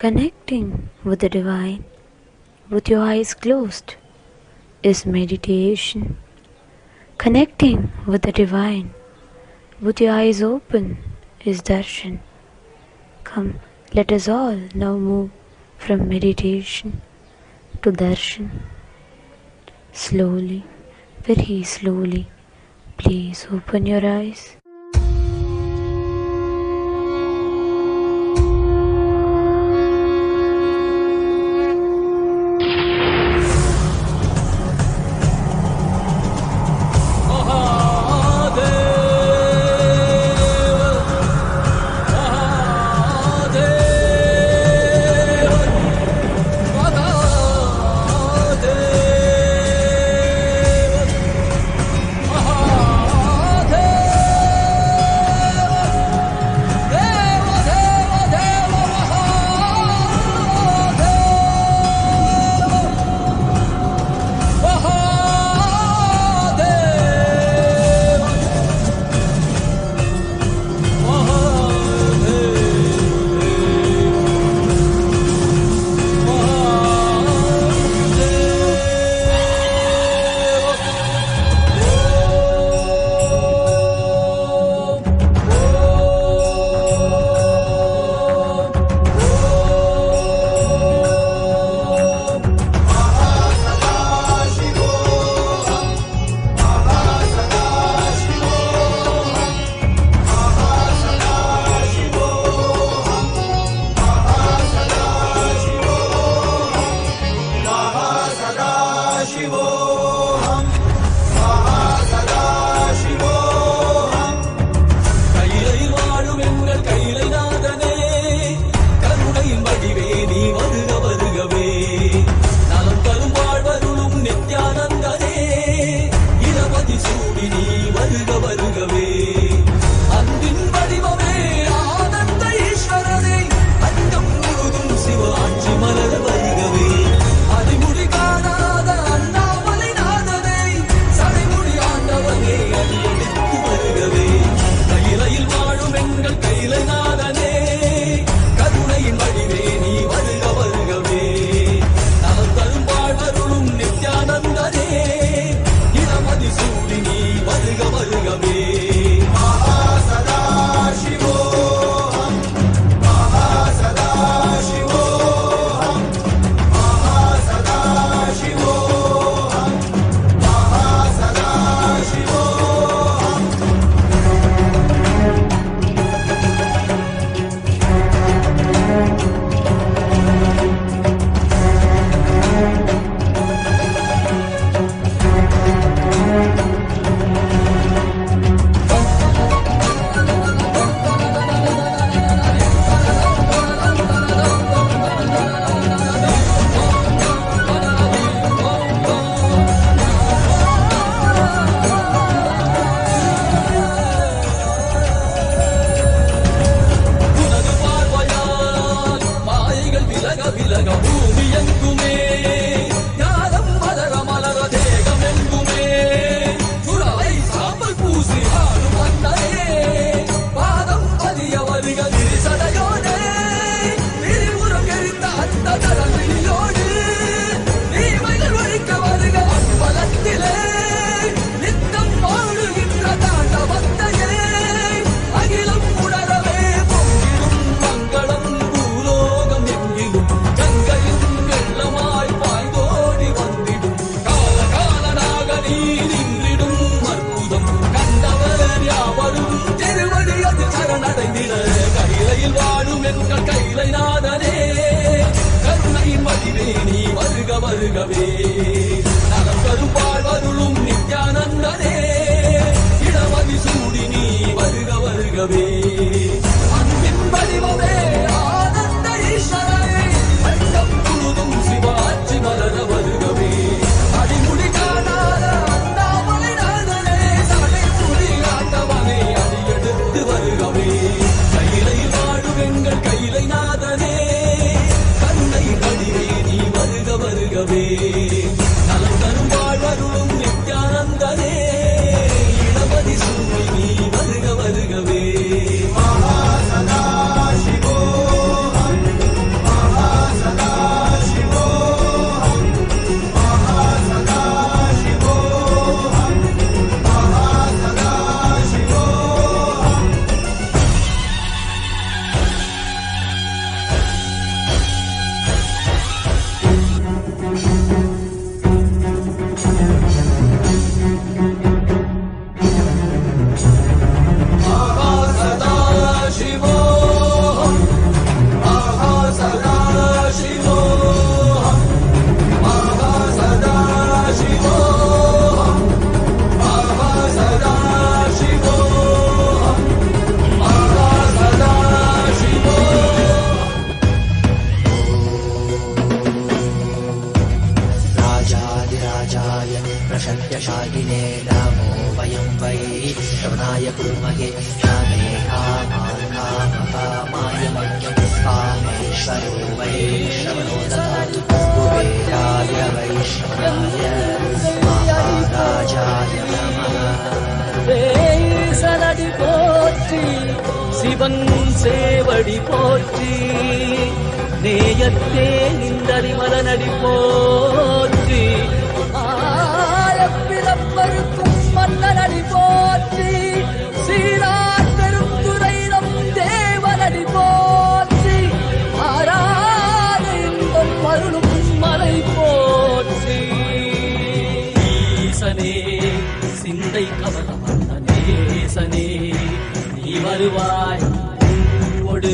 Connecting with the divine with your eyes closed is meditation. Connecting with the divine with your eyes open is darshan. Come, let us all now move from meditation to darshan. Slowly, very slowly, please open your eyes. வருகவே நலம் தரும் வாழ்வருளும் நித்யானந்தனே இடமதி சூடி நீ வருக வருகவே அன்பின் வடிவமே ஆனந்த ஈஸ்வரனே அண்டம் முழுதும் சிவாட்சி மலர வருகவே அடிமுடி காணாத அண்ணாமலை நாதனே சடை முடி ஆண்டவனே அடியெடுத்து வருகவே கையிலையில் வாழும் எங்கள் கையிலை நாதனே கருணை வடிவே நீ வருக வருகவே நலம் தரும் வாழ்வருளும் நித்யானந்தனே இடமதி சூடி நீ வருக வருகவே மகா சதா சிவோஹம் மகா कामे कामान् कामकामाय मह्यं कामेश्वरो वैश्रवणो ददातु कुबेराय वैश्रवणाय महाराजाय नमः சலடி போற்றி சிவன் சேவடி போற்றி நேயத்தே நின்றறி மலனடி போற்றி ஆயப்பிறப்பருக்கும் மன்னனடி போற்றி சீரார் பெருந்துரையிடம் தேவனடி போற்றி ஆராத இன்பம் அருளும் மலை போற்றி ஈசனே சிந்தை கவனம் நேசனே நீ வருவாய் பூவோடு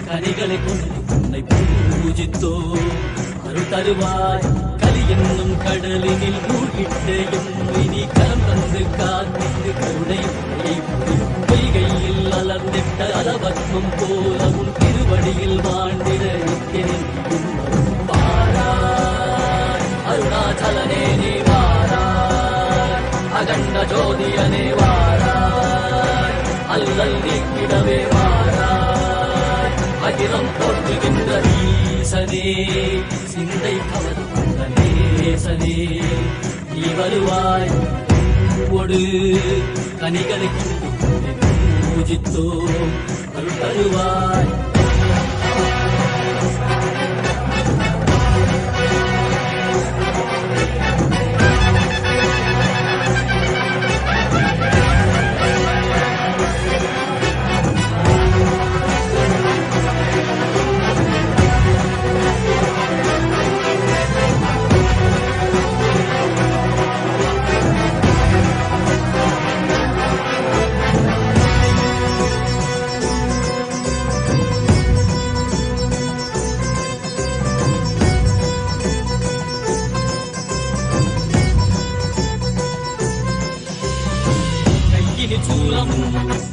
கனிகளை கொண்டு உன்னை பூஜித்தோ அருள் தருவாய் கலி என்னும் கடலினில் மூழ்கிட்டேயும் இனி கரம் தந்து காத்திட்டு கருணை பொய்கையில் அலர்ந்திட்ட அலவத்மம் போல உன் திருவடியில் வாழ்ந்திட வாராய் அருணாச்சலனே நீ வாராய் அகண்ட ஜோதியனே வாராய் அல்லல் நீக்கிடவே வாராய் அகிலம் போற்றுகின்ற ஈசனே சிந்தை கவர்ந்த நேசனே நீ வருவாய் பூவோடு கனிகளை கொண்டு பூஜித்தோ அருள் தருவாய்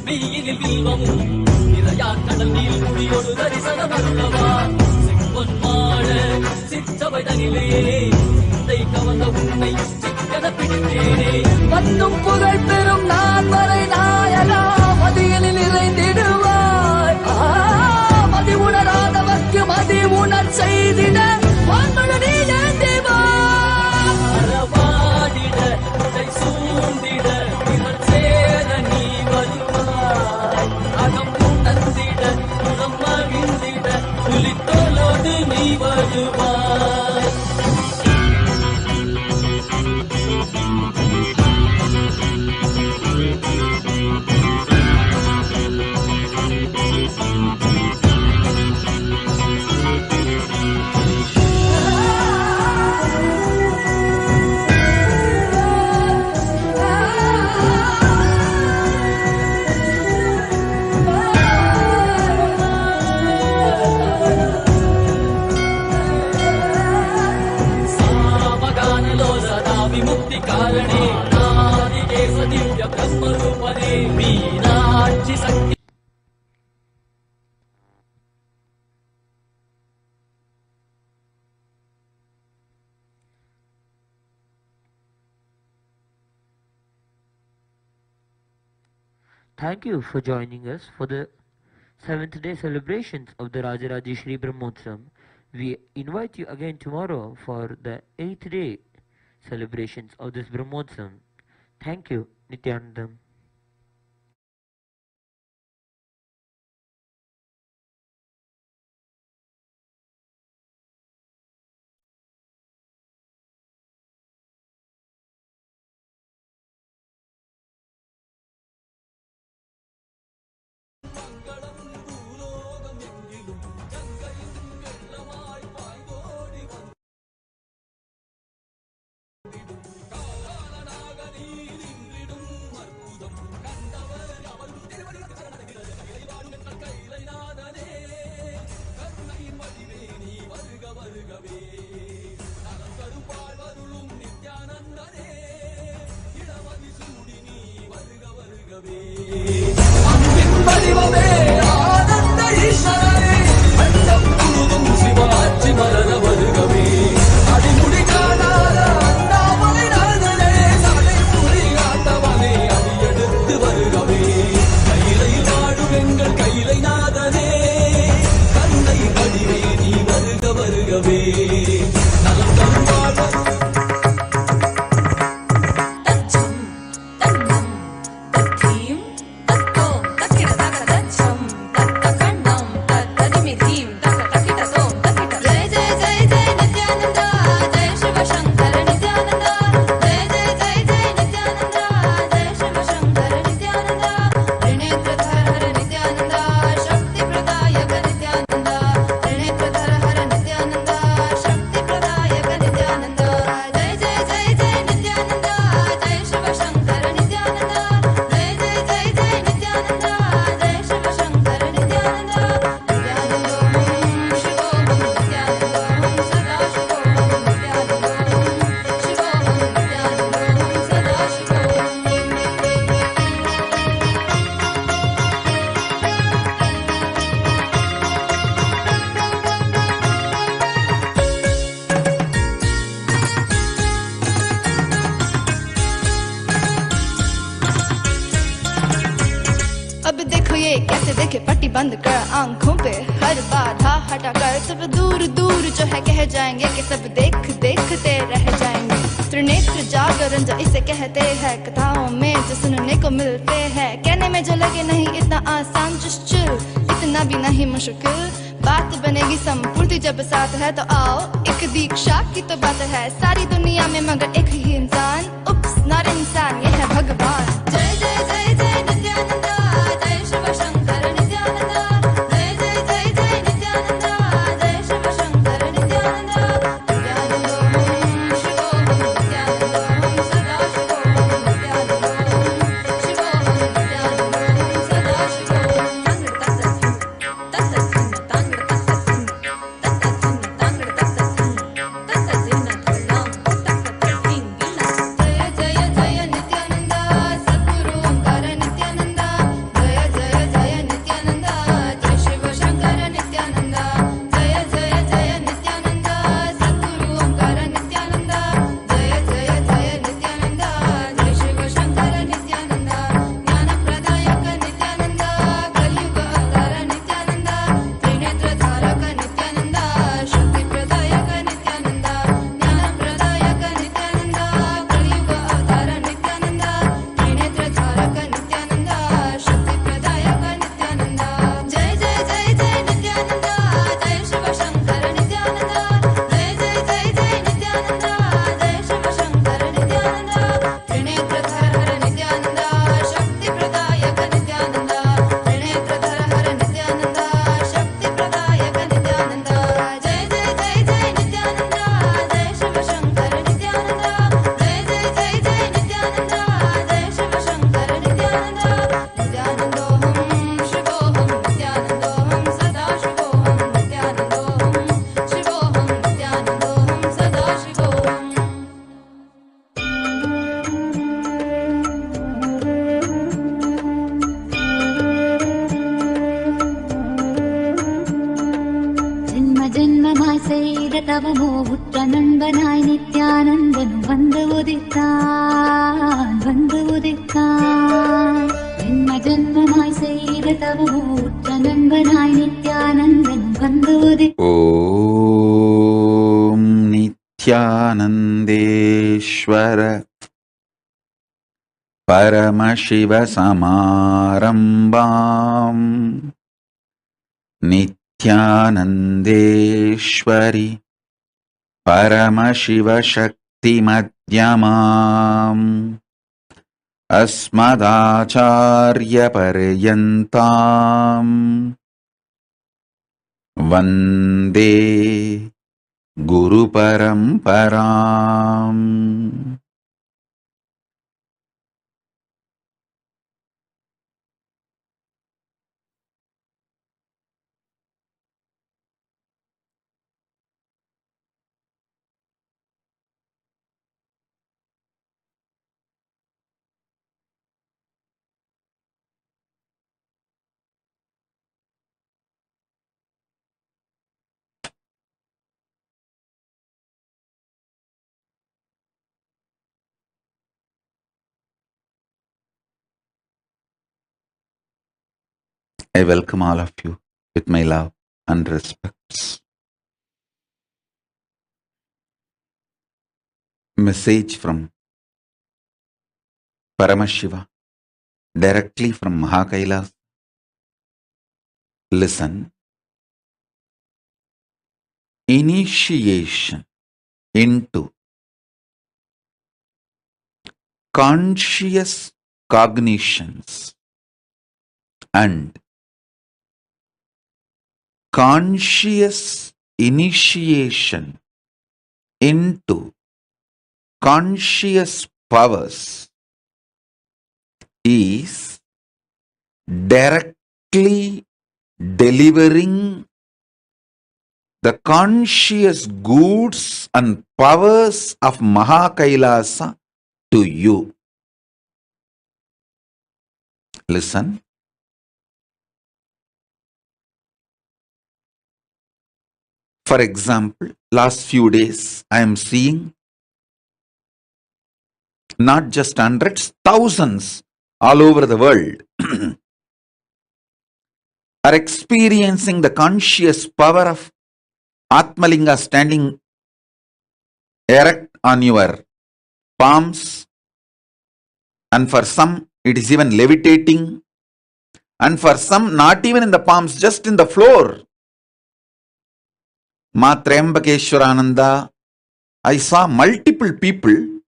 மெய்யினில் வில்வமும் நிறையா கடல் நீர் குடியோடு தரிசனம் அருளவா செம்பொன் மாட சிற்றவை தனிலே சிந்தை கவர்ந்த உன்னை சிக்கன பிடித்தேனே வந்தும் புகழ் பெறும் நான் வரை நாயகா மதியனில் இறைந்திடுவாய் மதி உணராதவர்க்கு மதி உணர் செய்திட வான்மழனி ஏந்திவா அறவாடிட உடை சூழ்ந்திட புலித்தோலோடு நீ வருவாய் विमुक्ति कारणे नादिकेश दिव्य ब्रह्म रूपने मीनाक्षि शक्ति Thank you for joining us for the 7th day celebrations of the Rajarajeshri Brahmotsam. We invite you again tomorrow for the 8th day celebrations of this Brahmotsam. Thank you, Nithyananda. வருகவே வாழ்கவே நலம் தரும் வாழ்க पट्टी बंद कर आंखों पे हर बाधा हटा कर सब दूर दूर जो है कह जाएंगे कि सब देखते रह जाएंगे। त्रिनेत्र जागरण जो इसे कहते हैं कथाओं में जो सुनने को मिलते हैं कहने में जो लगे नहीं इतना आसान चिल इतना भी नहीं मुश्किल बात बनेगी संपूर्ति जब साथ है तो आओ एक दीक्षा की तो बात है सारी दुनिया में मगर एक ही इंसान उप्स नॉट इंसान ये है भगवान। जय जय जय जय नित्यानंदा जय शिव शंकर नित्यानंदा जय जय जय जय नित्यानंदा जय शिव शंकर नित्यानंदा नित्यानंदोहं शिवोहं नित्यानंदोहं सदा शिवोहं नित्यानंदोहं शिवोहं नित्यानंदोहं सदा शिवोहं நண்பனாய் நித்யானந்தன் வந்து உதித்தான் வந்து உதித்தான் ஜென்ம ஜென்மமாய் செய்த தவமூற்ற நண்பனாய் நித்யானந்தன் வந்து உதித்தான். ஓம் நித்யானந்தேஸ்வர பரமசிவ சமாரம்பாம் நித்யானந்தேஸ்வரி பரமசிவ சக்தி மத்யமாம் அஸ்மதாச்சார்ய பர்யந்தாம் வந்தே குரு பரம்பராம். I welcome all of you with my love and respects. message from Paramashiva directly from Mahakailas. Listen. Initiation into conscious cognitions and conscious initiation into conscious powers is directly delivering the conscious goods and powers of Mahakailasa to you. Listen. For example, last few days I am seeing not just hundreds, thousands all over the world are experiencing the conscious power of Atmalinga standing erect on your palms, and for some it is even levitating, and for some not even in the palms, just in the floor. Ma Trembakeshwarananda, I saw multiple people,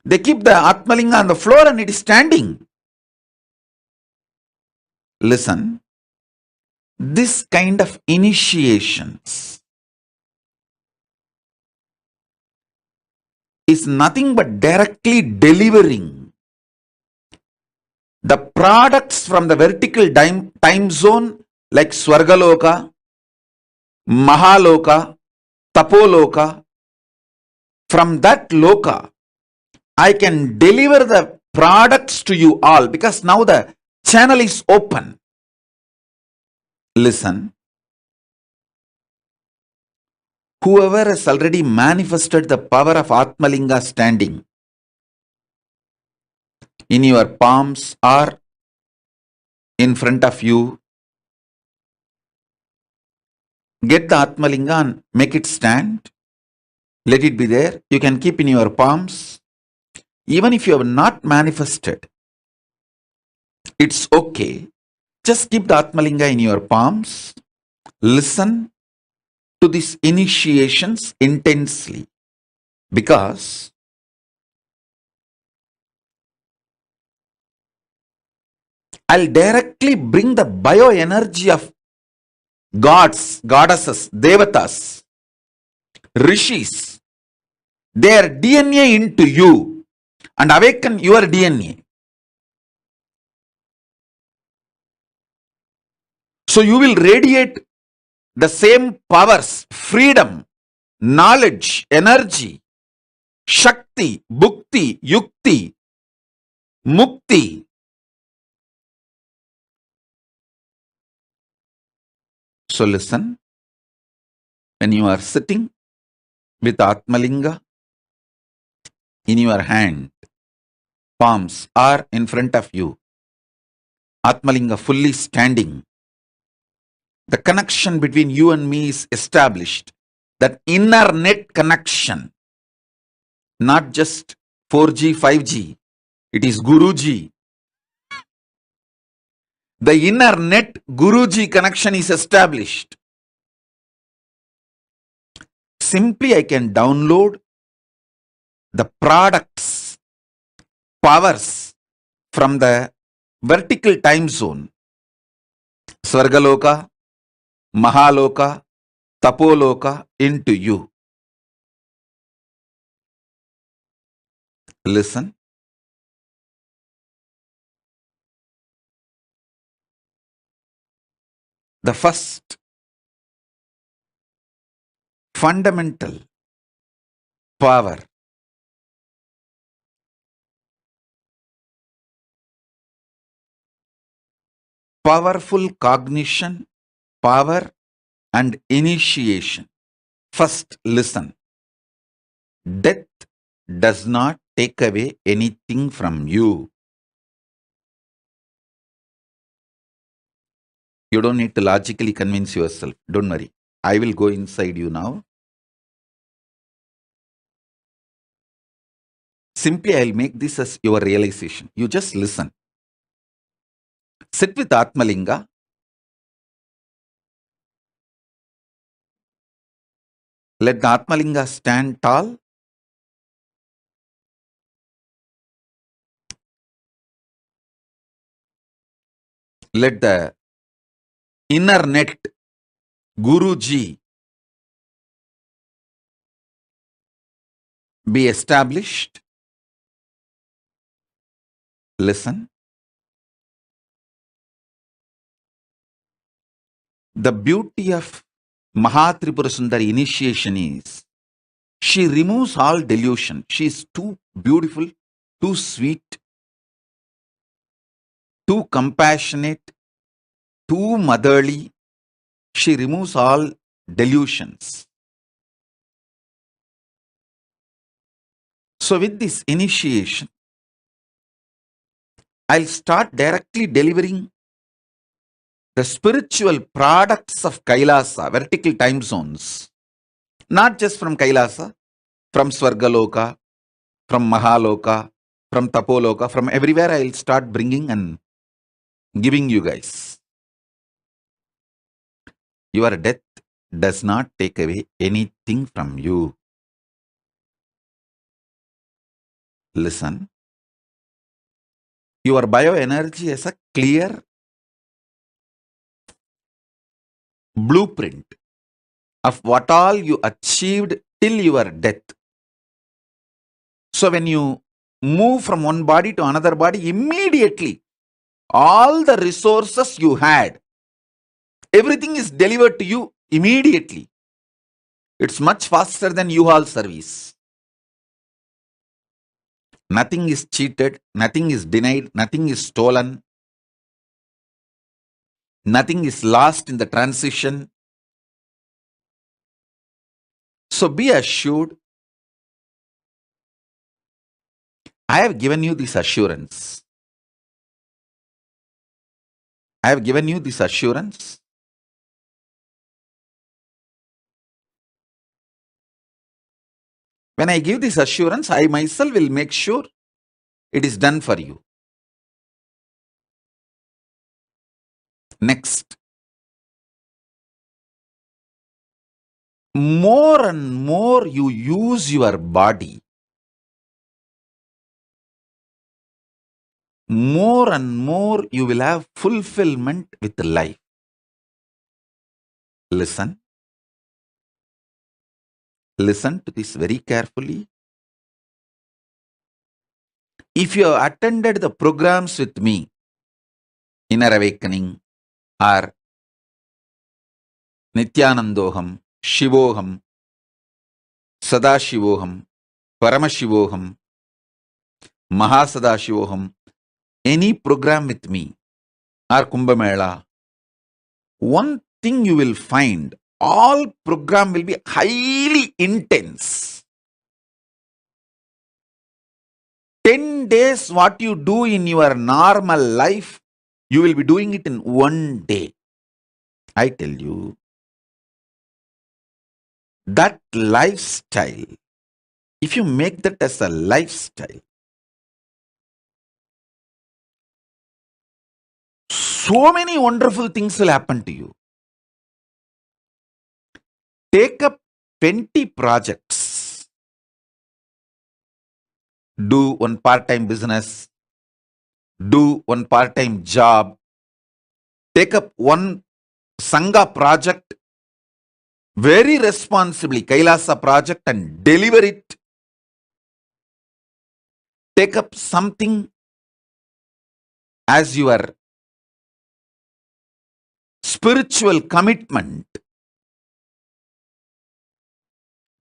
they keep the Atmalinga on the floor and it is standing. Listen, this kind of initiations is nothing but directly delivering the products from the vertical time zone like Swargaloka, Mahaloka, Tapoloka. From that Loka, I can deliver the products to you all because now the channel is open. Listen. Whoever has already manifested the power of Atmalinga standing in your palms or in front of you, get the Atmalinga and make it stand. Let it be there. You can keep in your palms. Even if you have not manifested, it's okay. Just keep the Atmalinga in your palms. Listen to these initiations intensely, because I'll directly bring the bioenergy of gods, goddesses, devatas, rishis, their DNA into you and awaken your DNA. So you will radiate the same powers, freedom, knowledge, energy, Shakti, Bhukti, Yukti, Mukti. So listen, when you are sitting with Atmalinga in your hand, palms are in front of you, Atmalinga fully standing, the connection between you and me is established. That inner net connection, not just 4G, 5G, it is Guruji. The inner net Guruji connection is established. Simply I can download the products, powers from the vertical time zone, Swargaloka, Mahaloka, Tapoloka into you. Listen. The first fundamental power powerful cognition, power and initiation. First, listen. Death does not take away anything from you. You don't need to logically convince yourself. Don't worry. I will go inside you now. Simply, I'll make this as your realization. You just listen. Sit with Atmalinga. Let the Atmalinga stand tall. Let the inner net, Guruji, be established. Listen. The beauty of Mahatripura Sundari initiation is she removes all delusion. She is too beautiful, too sweet, too compassionate, too motherly. She removes all delusions. So with this initiation, I'll start directly delivering the spiritual products of Kailasa, vertical time zones. Not just from Kailasa, from Swargaloka, from Mahaloka, from Tapoloka, from everywhere I'll start bringing and giving you guys. Your death does not take away anything from you. Listen. Your bioenergy is a clear blueprint of what all you achieved till your death. So when you move from one body to another body, immediately all the resources you had, everything is delivered to you immediately. It's much faster than U-Haul service. Nothing is cheated, nothing is denied, nothing is stolen, nothing is lost in the transition. So be assured, I have given you this assurance. I have given you this assurance. When I give this assurance, I myself will make sure it is done for you. Next. More and more you use your body, more and more you will have fulfillment with life. Listen. Listen to this very carefully. If you have attended the programs with me, Inner Awakening or Nithyanandoham, Shivoham, Sadashivoham, Paramashivoham, Mahasadashivoham, any program with me or Kumbh Mela, one thing you will find, all program will be highly intense. 10 days what you do in your normal life, you will be doing it in one day. I tell you, that lifestyle, if you make that as a lifestyle, so many wonderful things will happen to you. Take up 20 projects. Do one part-time business. Do one part-time job. Take up one Sangha project very responsibly, Kailasa project, and deliver it. Take up something as your spiritual commitment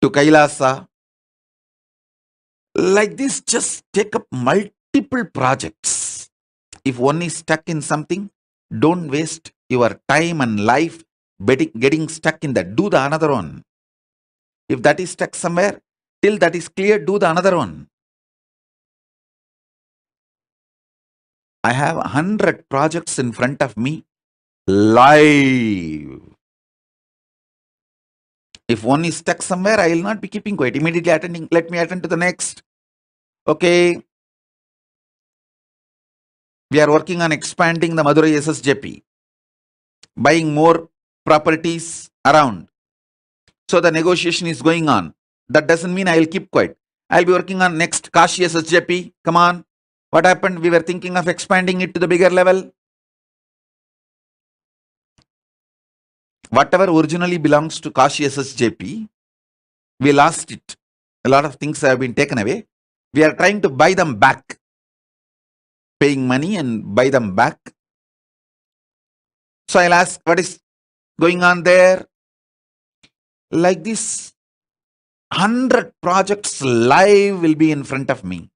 to Kailasa. Like this, just take up multiple projects. If one is stuck in something, don't waste your time and life getting stuck in that. Do the another one. If that is stuck somewhere, till that is clear, do the another one. I have 100 projects in front of me, live. If one is stuck somewhere, I will not be keeping quiet. Immediately attending, let me attend to the next. Okay, we are working on expanding the Madurai SSJP, buying more properties around. So the negotiation is going on. That doesn't mean I will keep quiet. I'll be working on next Kashi SSJP. Come on. What happened? We were thinking of expanding it to the bigger level. Whatever originally belongs to Kashi SSJP, we lost it. A lot of things have been taken away. We are trying to buy them back, paying money and buy them back. So I'll ask, what is going on there? Like this, 100 projects live will be in front of me.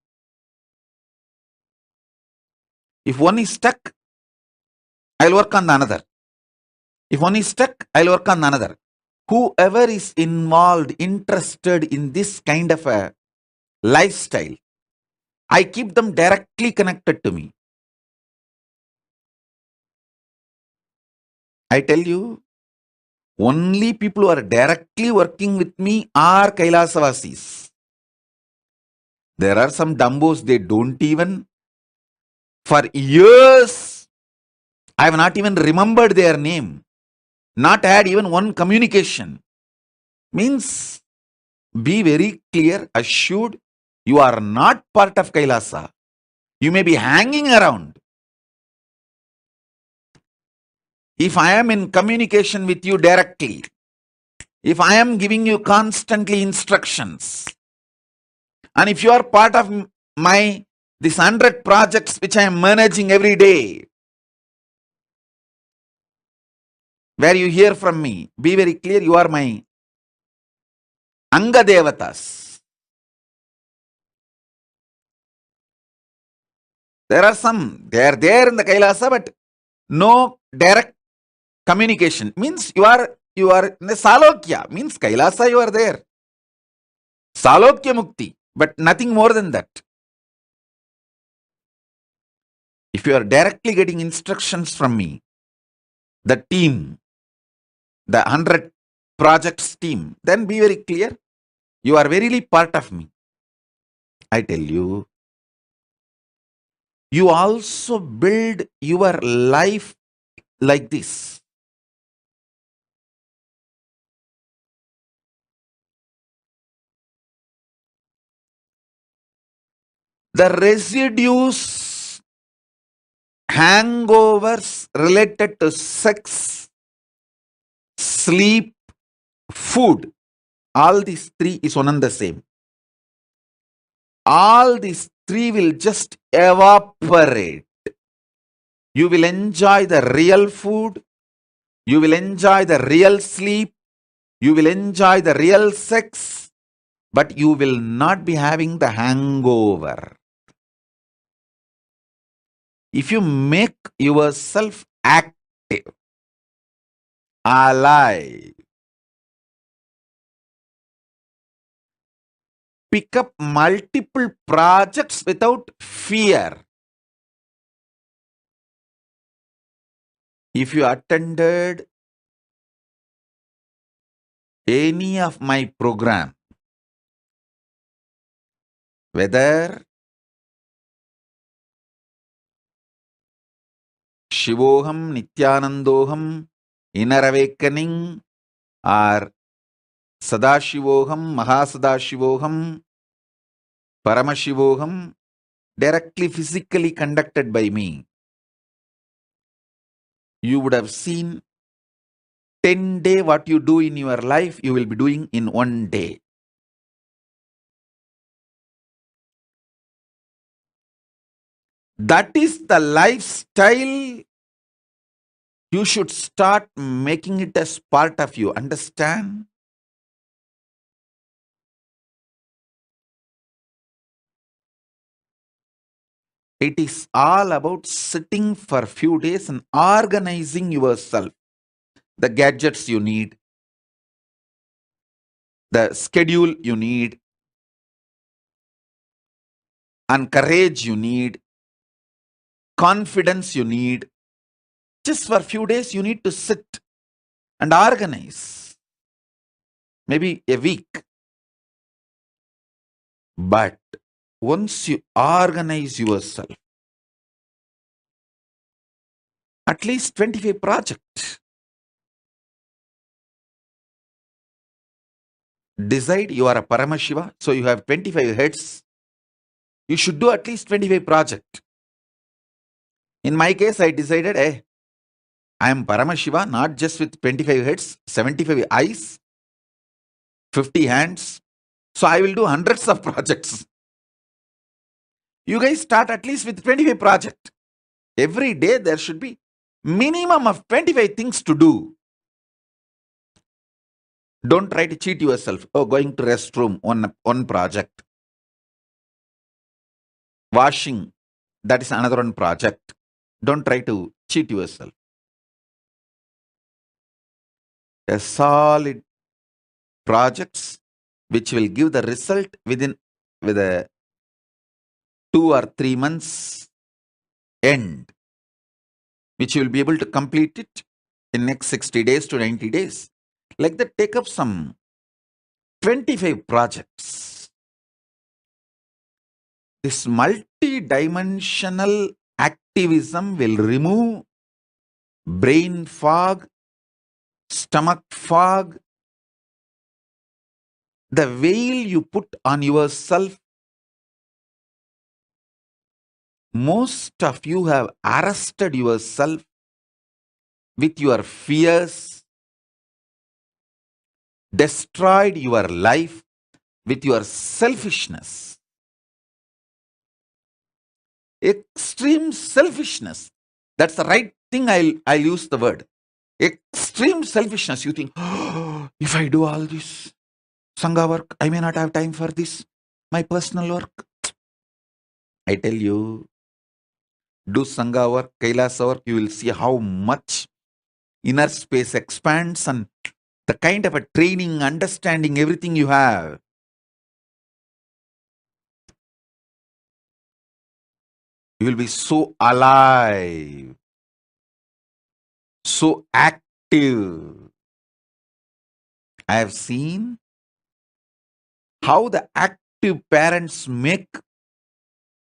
If one is stuck, I'll work on the another. If one is stuck, I'll work on the another. Whoever is involved, interested in this kind of a lifestyle, I keep them directly connected to me. I tell you, only people who are directly working with me are Kailasavasis. There are some dumbos, they don't even, for years, I have not even remembered their name, not had even one communication. Means, be very clear, assured, you are not part of Kailasa. You may be hanging around. If I am in communication with you directly, if I am giving you constantly instructions, and if you are part of my these 100 projects which I am managing every day, where you hear from me, be very clear, you are my Anga Devatas. There are some, they are there in the Kailasa, but no direct communication. Means you are in the Salokya, means Kailasa you are there. Salokya Mukti, but nothing more than that. If you are directly getting instructions from me, the team, the 100 projects team, then be very clear, you are verily part of me. I tell you, you also build your life like this. The residues, hangovers related to sex, sleep, food, all these three is one and the same. All these three will just evaporate. You will enjoy the real food, you will enjoy the real sleep, you will enjoy the real sex, but you will not be having the hangover. If you make yourself active, alive, pick up multiple projects without fear. If you attended any of my program, whether Shivoham, Nithyanandoham, Inner Awakening, or Sadashivoham, Mahasadashivoham, Paramashivoham, directly physically conducted by me, you would have seen 10 day what you do in your life, you will be doing in 1 day. That is the lifestyle. You should start making it as part of you. Understand? It is all about sitting for a few days and organizing yourself. The gadgets you need, the schedule you need, and courage you need, confidence you need. Just for a few days, you need to sit and organize. Maybe a week. But once you organize yourself, at least 25 projects. Decide you are a Paramashiva, so you have 25 heads. You should do at least 25 projects. In my case, I decided, I am Paramashiva, not just with 25 heads, 75 eyes, 50 hands. So I will do hundreds of projects. You guys start at least with 25 projects. Every day there should be minimum of 25 things to do. Don't try to cheat yourself. Oh, going to restroom, one project. Washing, that is another one project. Don't try to cheat yourself. A solid projects which will give the result with a 2 or 3 months end, which you will be able to complete it in next 60 days to 90 days. Like that, take up some 25 projects. This multi-dimensional activism will remove brain fog, stomach fog, the veil you put on yourself. Most of you have arrested yourself with your fears, destroyed your life with your selfishness. Extreme selfishness. That's the right thing. I'll use the word. Extreme selfishness. You think, oh, if I do all this Sangha work, I may not have time for this, my personal work. I tell you, do Sangha work, Kailasa work, you will see how much inner space expands and the kind of a training, understanding, everything you have. You will be so alive, so active. I have seen how the active parents make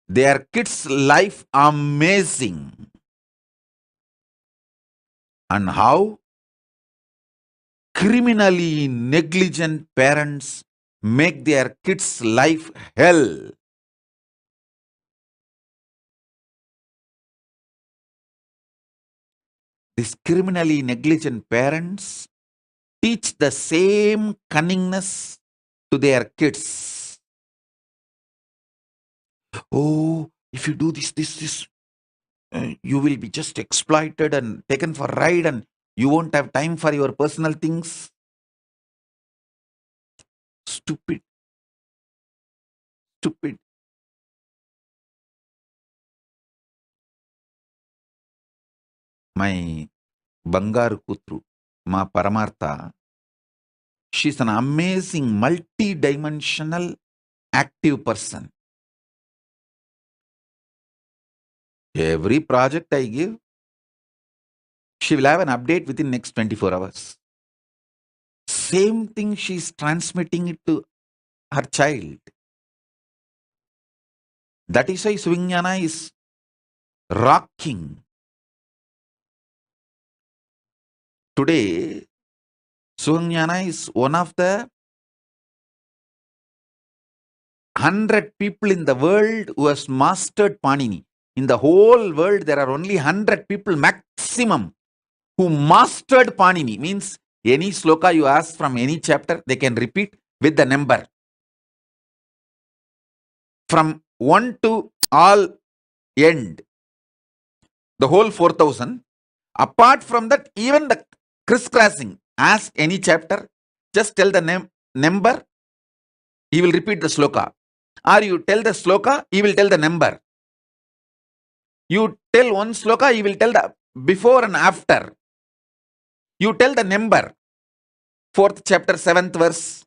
their kids' life amazing, and how criminally negligent parents make their kids' life hell. These criminally negligent parents teach the same cunningness to their kids. Oh, if you do this, you will be just exploited and taken for a ride and you won't have time for your personal things. Stupid. Stupid. My Bangaru Kutru, Ma Paramartha, she's an amazing multi-dimensional active person. Every project I give, she will have an update within next 24 hours. Same thing she's transmitting it to her child. That is why Swignana is rocking. Today, Swignana is one of the 100 people in the world who has mastered Panini. In the whole world, there are only 100 people maximum who mastered Panini. Means any sloka you ask from any chapter, they can repeat with the number. From 1 to all end. The whole 4000. Apart from that, even the crisscrossing. Ask any chapter, just tell the number, he will repeat the sloka. Or you tell the sloka, he will tell the number. You tell one sloka, he will tell the before and after. You tell the number, 4th chapter, 7th verse.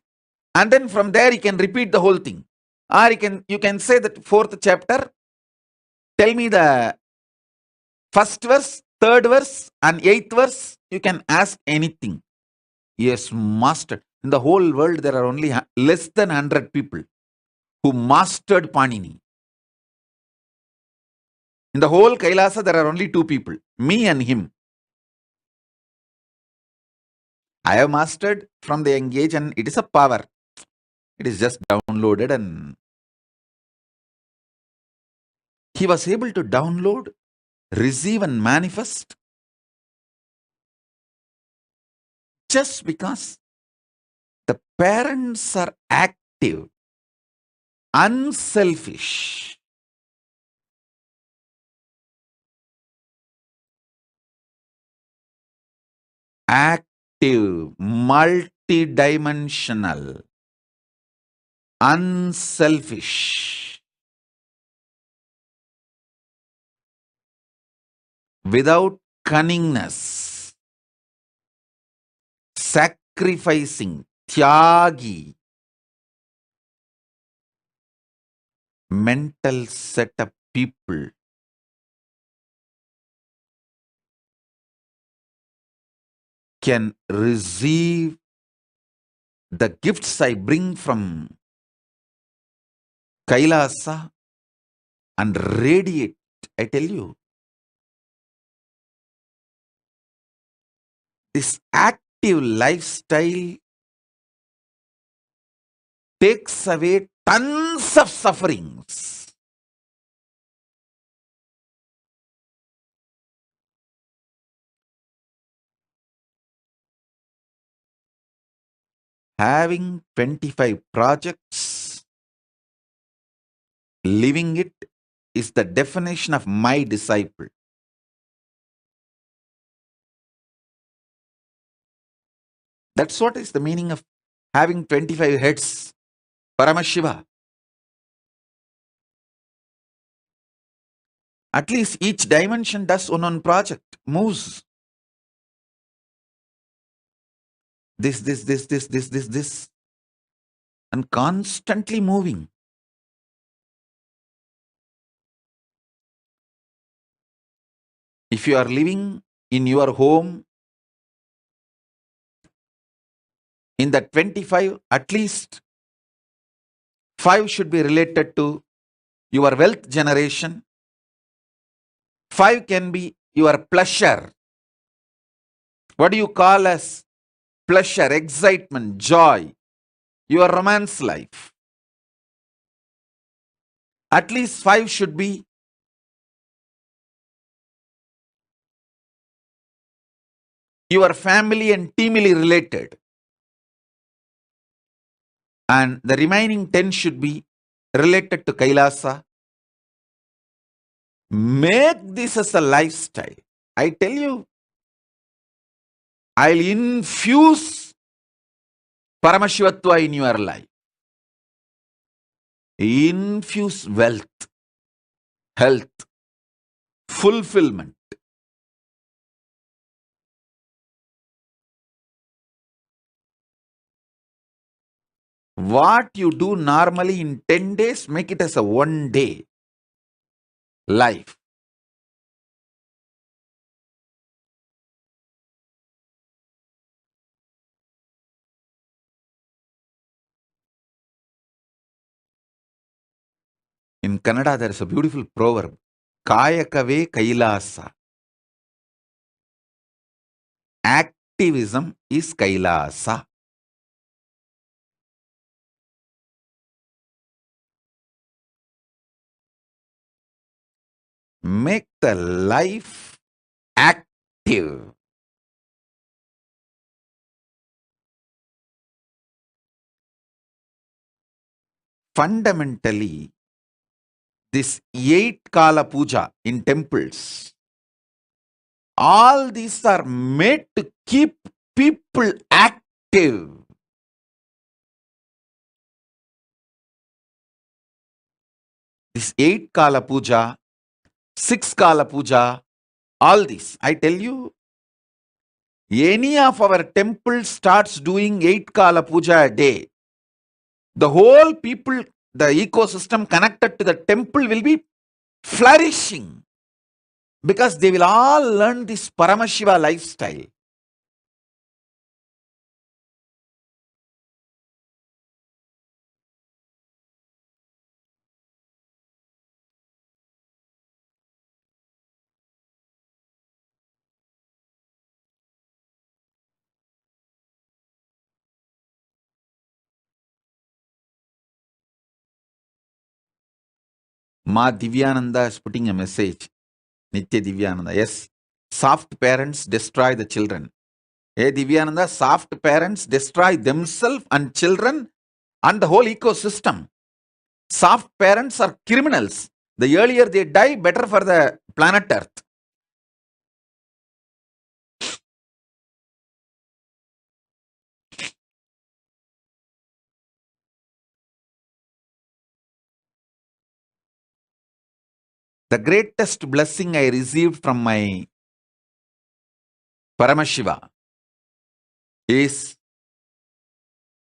And then from there, he can repeat the whole thing. Or you can say that 4th chapter, tell me the 1st verse, 3rd verse, and 8th verse. You can ask anything. Yes, mastered. In the whole world, there are only less than 100 people who mastered Panini. In the whole Kailasa, there are only two people, me and him. I have mastered from the young age, and it is a power. It is just downloaded, and he was able to download, receive, and manifest just because the parents are active, unselfish. Active, multidimensional, unselfish, without cunningness, sacrificing, tyagi, mental set of people can receive the gifts I bring from Kailasa and radiate. I tell you, this active lifestyle takes away tons of sufferings. Having 25 projects, living it is the definition of my disciple. That's what is the meaning of having 25 heads. Paramashiva. At least each dimension does one project, moves. This, and constantly moving. If you are living in your home, in the 25, at least 5 should be related to your wealth generation. 5 can be your pleasure. What do you call as pleasure, excitement, joy? Your romance life. At least 5 should be your family and teamily related. And the remaining 10 should be related to Kailasa. Make this as a lifestyle. I tell you, I'll infuse Paramashivatva in your life. Infuse wealth, health, fulfillment. What you do normally in 10 days, make it as a 1 day life. In Kannada, there is a beautiful proverb. Kayakave Kailasa. Activism is Kailasa. Make the life active. Fundamentally, this 8 Kala Puja in temples, all these are made to keep people active. This 8 Kala Puja, 6 Kala Puja, all this, I tell you, any of our temples starts doing 8 Kala Puja a day, the whole people, the ecosystem connected to the temple will be flourishing because they will all learn this Paramashiva lifestyle. Ma Divyananda is putting a message. Nitya Divyananda. Yes, soft parents destroy the children. Hey Divyananda, soft parents destroy themselves and children and the whole ecosystem. Soft parents are criminals. The earlier they die, better for the planet Earth. The greatest blessing I received from my Paramashiva is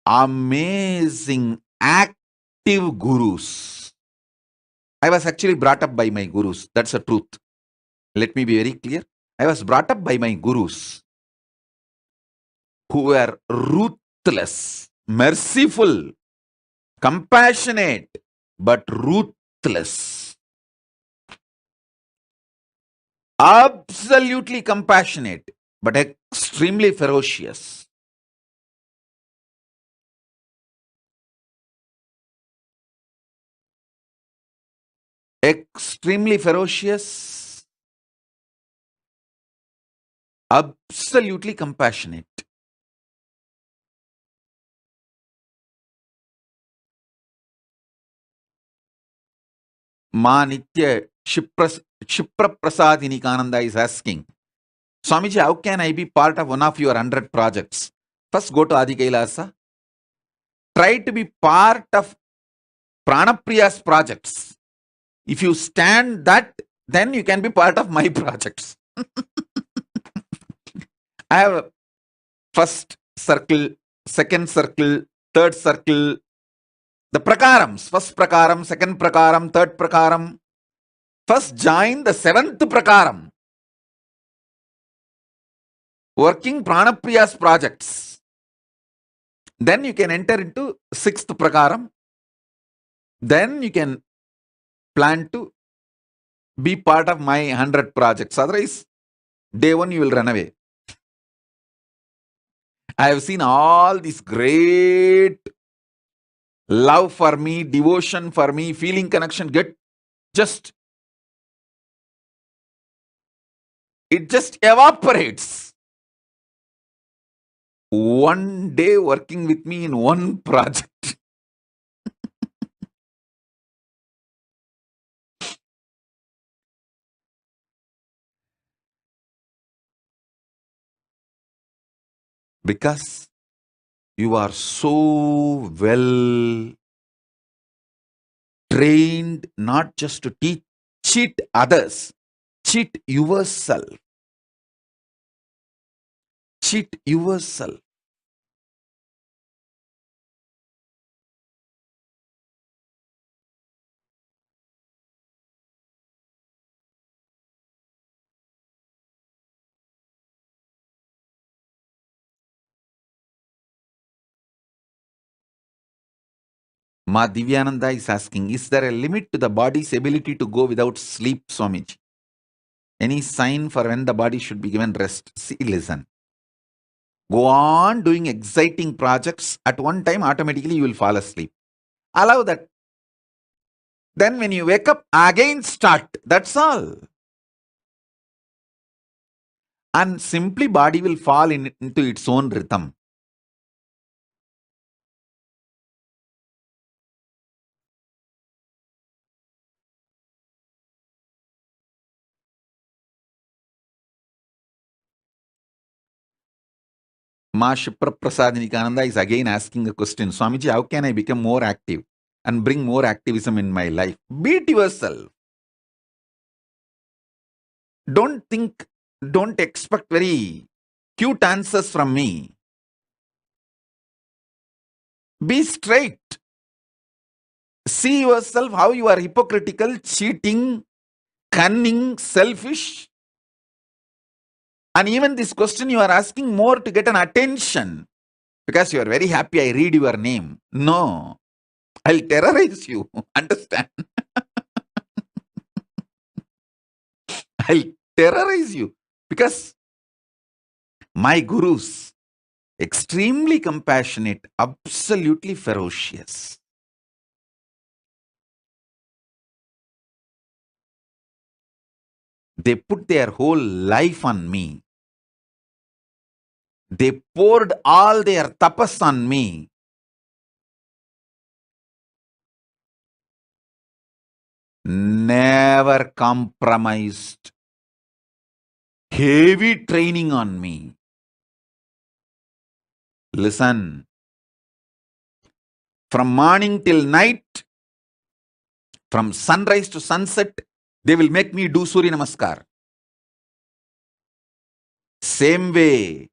amazing active gurus. I was actually brought up by my gurus. That's the truth. Let me be very clear. I was brought up by my gurus who were ruthless, merciful, compassionate, but ruthless. Absolutely compassionate, but extremely ferocious. Extremely ferocious, absolutely compassionate. Ma Nitya Shipra Prasadini Kananda is asking, Swamiji, how can I be part of one of your 100 projects? First, go to Adi Kailasa. Try to be part of Pranapriya's projects. If you stand that, then you can be part of my projects. I have a first circle, second circle, third circle, the prakarams. First prakaram, second prakaram, third prakaram. First join the seventh prakaram. Working Pranapriya's projects. Then you can enter into sixth prakaram. Then you can plan to be part of my 100 projects. Otherwise, day one you will run away. I have seen all this great love for me, devotion for me, feeling connection, it just evaporates. One day working with me in one project. Because you are so well trained not just to cheat others, cheat yourself. Cheat yourself. Ma Divyananda is asking, is there a limit to the body's ability to go without sleep, Swamiji? Any sign for when the body should be given rest? See, listen. Go on doing exciting projects. At one time, automatically you will fall asleep. Allow that. Then when you wake up, again start. That's all. And simply body will fall into its own rhythm. Ma Shipra Prasadinikananda is again asking a question. Swamiji, how can I become more active and bring more activism in my life? Beat yourself. Don't expect very cute answers from me. Be straight. See yourself how you are hypocritical, cheating, cunning, selfish. And even this question you are asking more to get an attention. Because you are very happy I read your name. No. I'll terrorize you. Understand? I'll terrorize you. Because my gurus, extremely compassionate, absolutely ferocious. They put their whole life on me. They poured all their tapas on me. Never compromised. Heavy training on me. Listen. From morning till night, from sunrise to sunset, they will make me do Surya Namaskar. Same way,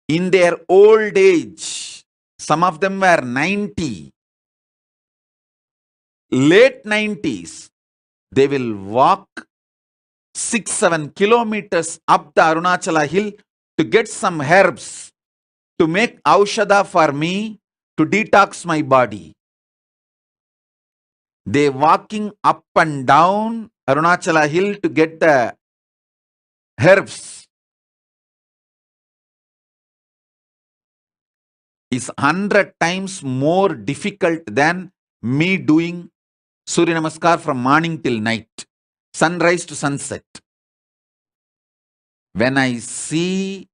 in their old age, some of them were 90, late 90s, they will walk 6-7 kilometers up the Arunachala hill to get some herbs to make aushadha for me to detox my body. They walking up and down Arunachala hill to get the herbs is 100 times more difficult than me doing Surya Namaskar from morning till night, sunrise to sunset. When I see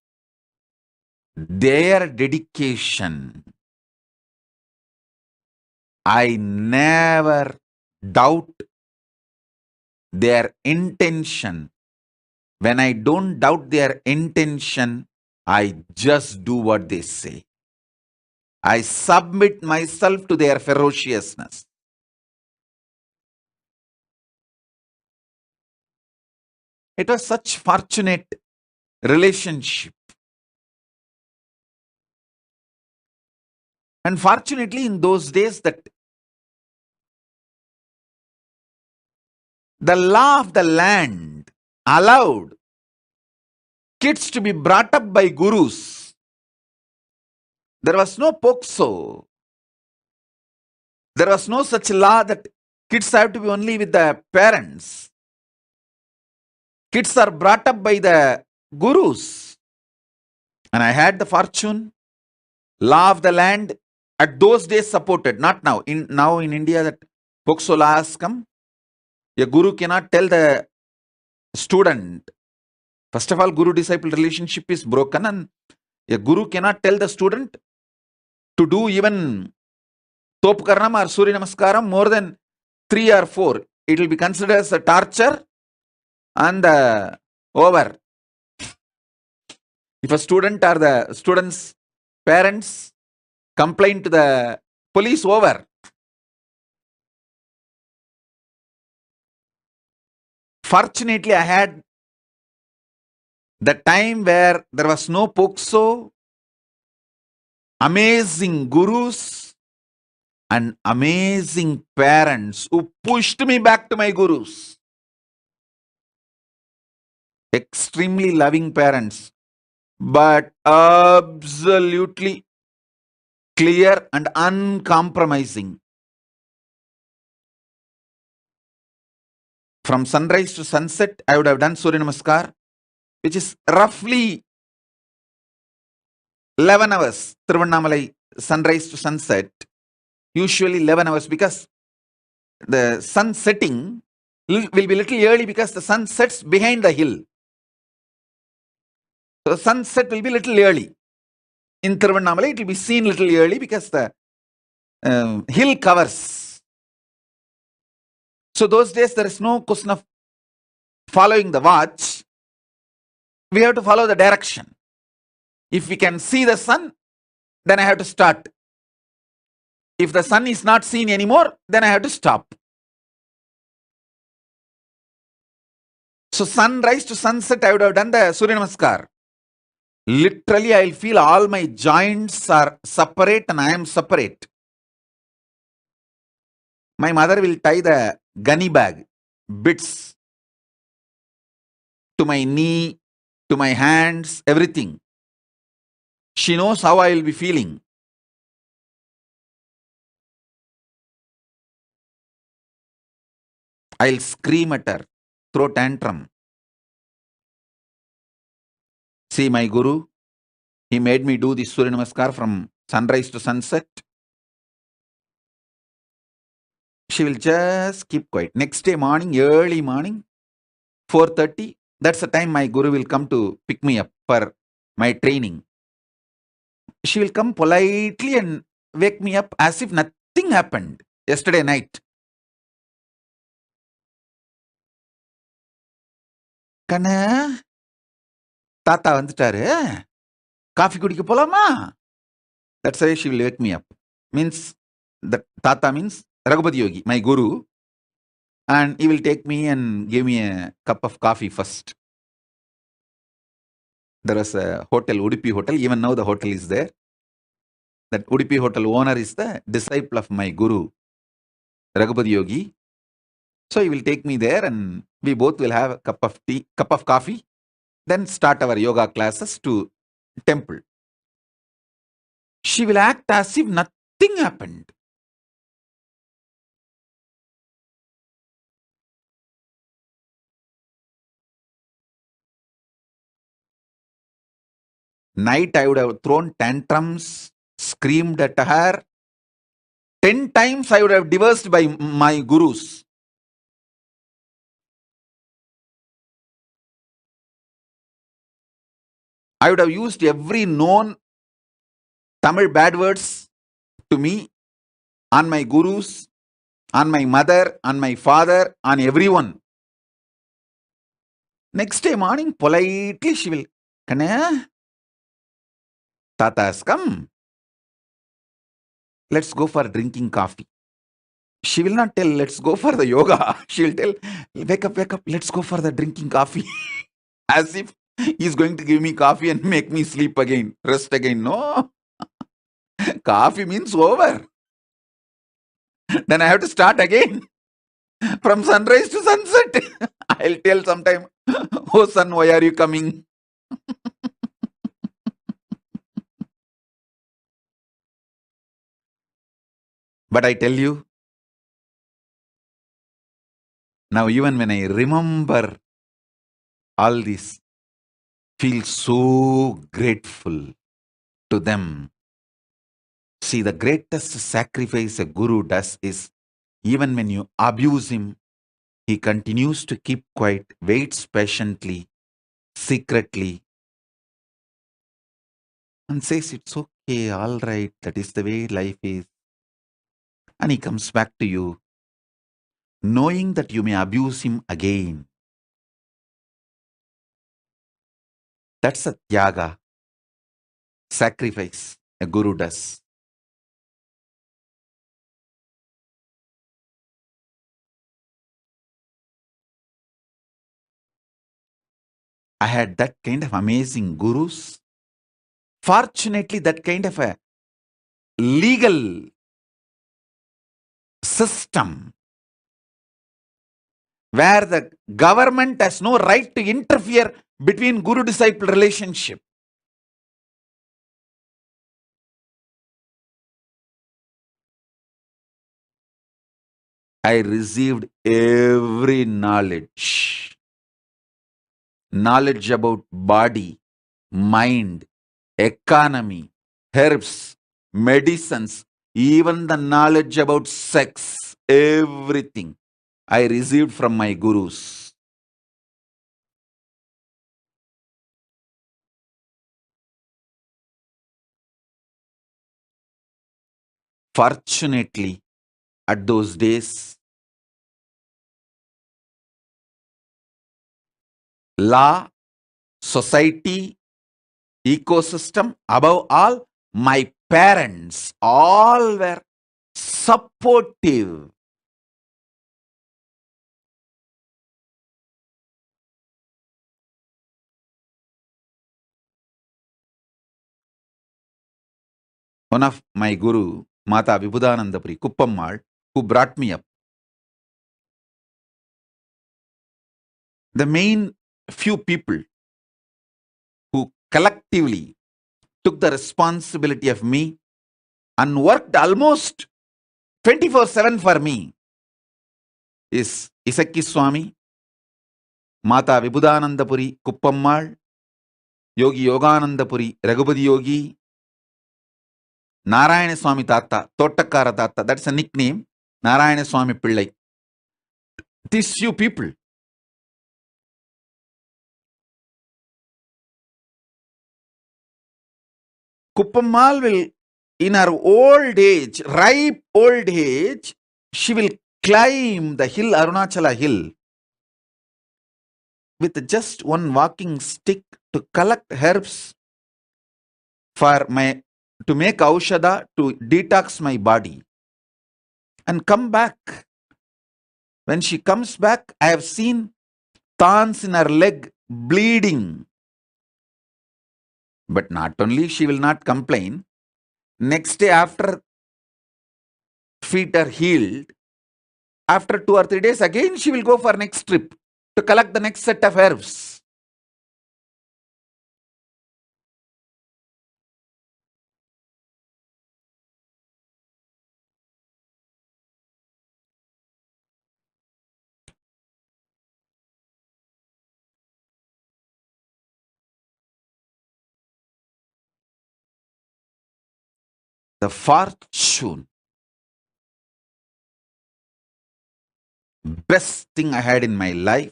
their dedication, I never doubt their intention. When I don't doubt their intention, I just do what they say. I submit myself to their ferociousness. It was such fortunate relationship. And fortunately, in those days, that the law of the land allowed kids to be brought up by gurus. There was no POXO. There was no such law that kids have to be only with the parents. Kids are brought up by the gurus. And I had the fortune, law of the land at those days supported, not now. Now in India that POXO law has come. A guru cannot tell the student. First of all, guru-disciple relationship is broken, and a guru cannot tell the student to do even Topkaranam or Surya Namaskaram more than 3 or 4. It will be considered as a torture and over. If a student or the student's parents complain to the police, over. Fortunately, I had the time where there was no POXO, amazing gurus and amazing parents who pushed me back to my gurus. Extremely loving parents, but absolutely clear and uncompromising. From sunrise to sunset, I would have done Surya Namaskar, which is roughly 11 hours. Tiruvannamalai, sunrise to sunset, usually 11 hours, because the sun setting will be little early because the sun sets behind the hill. So the sunset will be little early. In Tiruvannamalai, it will be seen little early because the hill covers. So those days there is no question of following the watch. We have to follow the direction. If we can see the sun, then I have to start. If the sun is not seen anymore, then I have to stop. So sunrise to sunset, I would have done the Surya Namaskar. Literally, I will feel all my joints are separate and I am separate. My mother will tie the gunny bag, bits, to my knee, to my hands, everything. She knows how I will be feeling. I'll scream at her, throw tantrum. See, my guru, he made me do this Surya Namaskar from sunrise to sunset. She will just keep quiet. Next day morning, early morning, 4:30, that's the time my guru will come to pick me up for my training. She will come politely and wake me up as if nothing happened yesterday night. கண்ணு தாத்தா வந்துட்டாரு, coffee குடிக்க போலாமா? That's why she will wake me up. Means that Tata means Raghupati Yogi, my guru, and he will take me and give me a cup of coffee first. There was a hotel, Udupi Hotel, even now the hotel is there. That Udupi Hotel owner is the disciple of my guru, Raghupati Yogi. So he will take me there and we both will have a cup of coffee, then start our yoga classes to temple. She will act as if nothing happened. Night I would have thrown tantrums, screamed at her. 10 times I would have divorced by my gurus. I would have used every known Tamil bad words to me, on my gurus, on my mother, on my father, on everyone. Next day morning, politely she will, Kanaya, Tata has come. Let's go for drinking coffee. She will not tell, let's go for the yoga. She will tell, wake up, let's go for the drinking coffee. As if he's going to give me coffee and make me sleep again, rest again. No. Coffee means over. Then I have to start again. From sunrise to sunset. I'll tell sometime, oh son, why are you coming? But I tell you, now even when I remember all this, feel so grateful to them. See, the greatest sacrifice a guru does is, even when you abuse him, he continues to keep quiet, waits patiently, secretly, and says, it's okay, all right, that is the way life is. And he comes back to you, knowing that you may abuse him again. That's a tyaga, sacrifice a guru does. I had that kind of amazing gurus. Fortunately, that kind of a legal system where the government has no right to interfere between guru-disciple relationship. I received every knowledge. Knowledge about body, mind, economy, herbs, medicines, even the knowledge about sex, everything I received from my gurus. Fortunately, at those days, law, society, ecosystem, above all, my parents, all were supportive. One of my guru, Mata Vibhudanandapuri, Kuppammal, who brought me up, the main few people who collectively took the responsibility of me and worked almost 24/7 for me is Isakki Swami, Mata Vibhudanandapuri, Kuppammal, Yogi Yoganandapuri, Raghupati Yogi, Narayana Swami Tata, Tottakkara Tata, that's a nickname, Narayana Swami Pillai. These few people Kuppammal will, in her old age, ripe old age, she will climb the hill, Arunachala hill, with just one walking stick to collect herbs for to make aushadha, to detox my body, and come back. When she comes back, I have seen thorns in her leg bleeding. But not only she will not complain, next day after feet are healed, after 2 or 3 days again she will go for next trip to collect the next set of herbs. The fortune, best thing I had in my life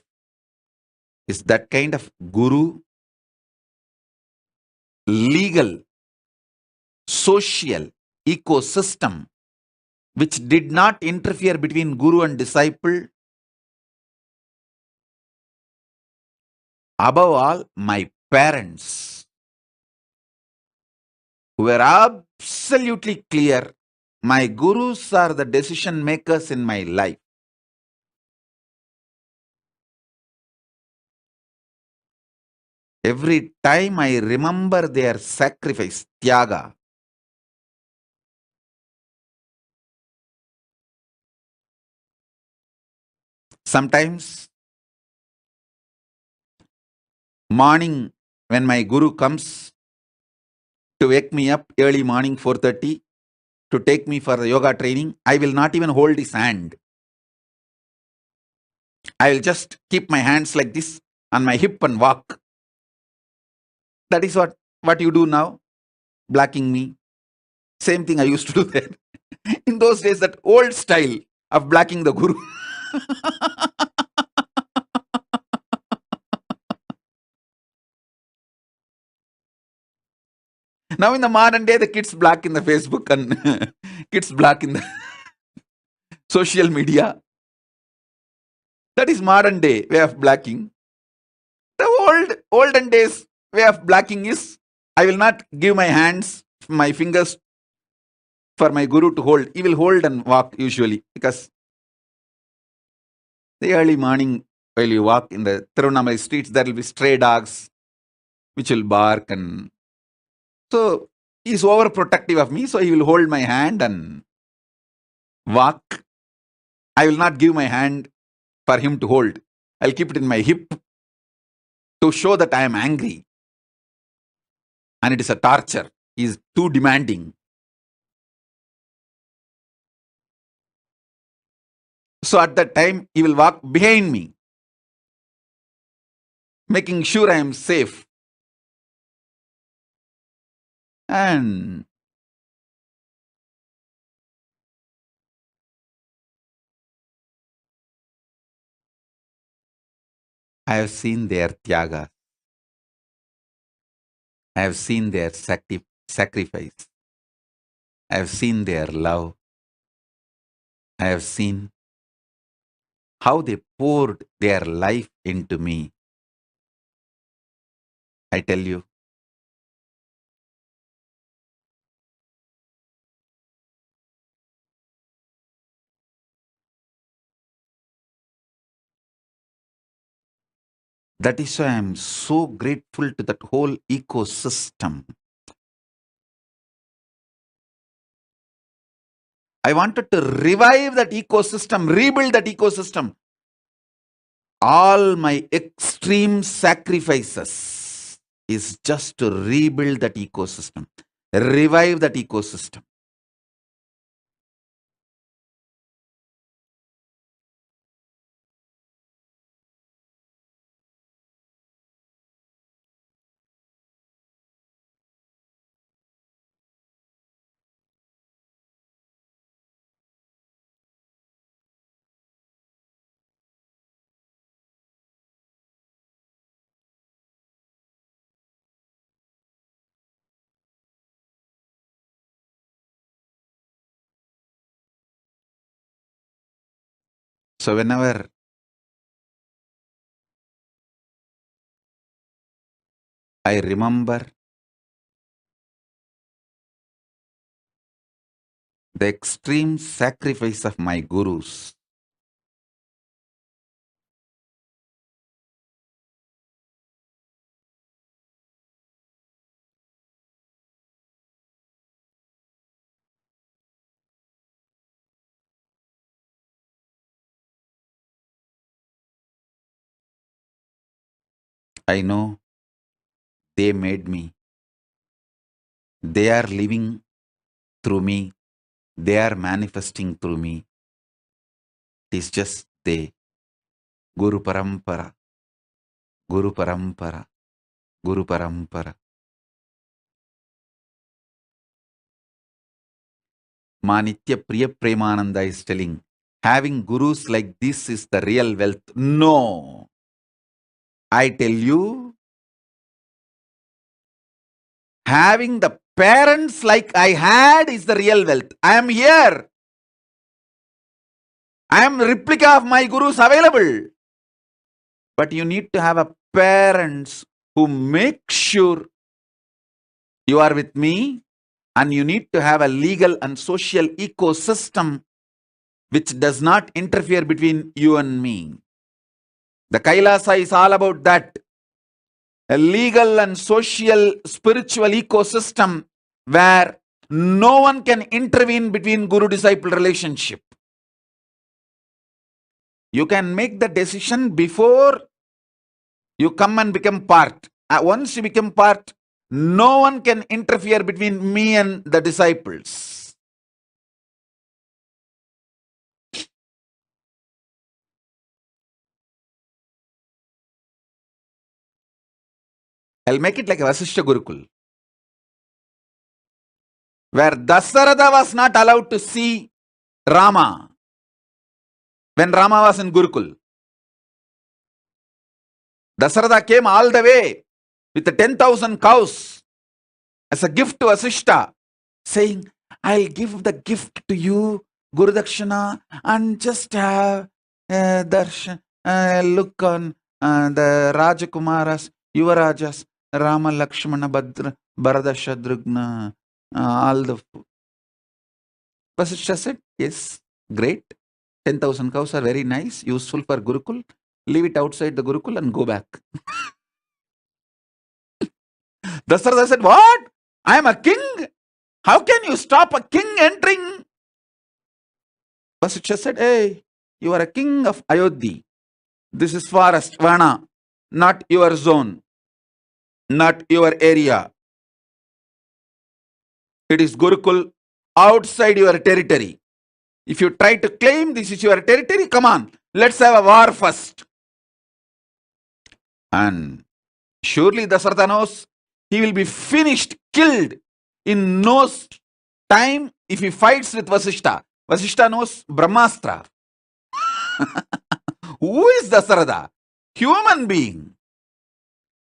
is that kind of guru, legal, social ecosystem which did not interfere between guru and disciple. Above all, my parents, who were absolutely clear, my gurus are the decision makers in my life. Every time I remember their sacrifice, tyaga, sometimes morning when my guru comes to wake me up early morning 4:30 to take me for the yoga training, I will not even hold his hand. I will just keep my hands like this on my hip and walk. That is what you do now, blocking me. Same thing I used to do then. In those days, that old style of blocking the guru. Now in the modern day, the kids block in the Facebook and kids block in the social media. That is modern day way of blocking. The olden days way of blocking is, I will not give my hands, my fingers for my guru to hold. He will hold and walk usually, because the early morning while you walk in the Tirunamai streets, there will be stray dogs which will bark, and so he is overprotective of me, so he will hold my hand and walk. I will not give my hand for him to hold. I'll keep it in my hip to show that I am angry. And it is a torture. He is too demanding. So at that time, he will walk behind me, making sure I am safe. And I have seen their tyaga. I have seen their sacrifice. I have seen their love. I have seen how they poured their life into me. I tell you, that is why I am so grateful to that whole ecosystem. I wanted to revive that ecosystem, rebuild that ecosystem. All my extreme sacrifices is just to rebuild that ecosystem, revive that ecosystem. So whenever I remember the extreme sacrifice of my gurus, I know they made me. They are living through me. They are manifesting through me. It is just they. Guru Parampara, Guru Parampara, Guru Parampara. Manitya Priya Premananda is telling, having gurus like this is the real wealth. No. I tell you, having the parents like I had is the real wealth. I am here. I am replica of my gurus available. But you need to have a parents who make sure you are with me, and you need to have a legal and social ecosystem which does not interfere between you and me. The Kailasa is all about that. A legal and social spiritual ecosystem where no one can intervene between guru-disciple relationship. You can make the decision before you come and become part. Once you become part, no one can interfere between me and the disciples. I'll make it like a Vasishtha Gurukul, where Dasaratha was not allowed to see Rama when Rama was in Gurukul. Dasaratha came all the way with the 10,000 cows as a gift to Vasishtha, saying, I'll give the gift to you, Guru Dakshina, and just have darshan, look on the Rajakumaras, Yuvarajas, Rama, Lakshmana, Bharata, Shatrugna, all the. Vasishtha said, yes, great. 10,000 cows are very nice, useful for Gurukul. Leave it outside the Gurukul and go back. Dasaratha said, what? I am a king? How can you stop a king entering? Vasishtha said, hey, you are a king of Ayodhya. This is forest, Vana, not your zone, not your area. It is Gurukul outside your territory. If you try to claim this is your territory, come on, let's have a war first. And surely Dasaratha knows he will be finished, killed in no time if he fights with Vasishtha. Vasishtha knows Brahmastra. Who is Dasaratha? Human being.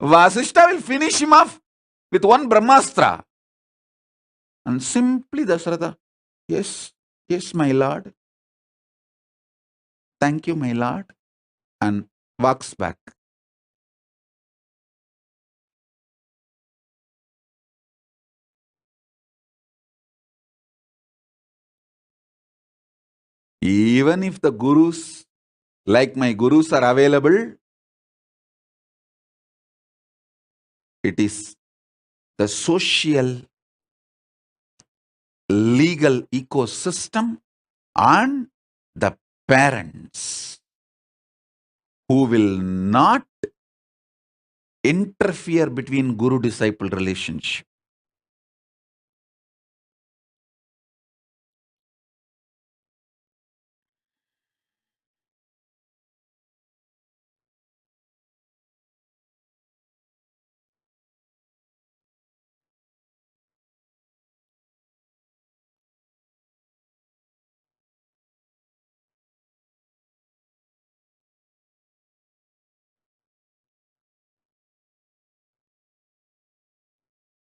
Vasishtha will finish him off with one Brahmastra. And simply Dasaratha, yes, yes, my lord. Thank you, my lord. And walks back. Even if the gurus, like my gurus, are available, it is the social, legal ecosystem and the parents who will not interfere between guru-disciple relationship.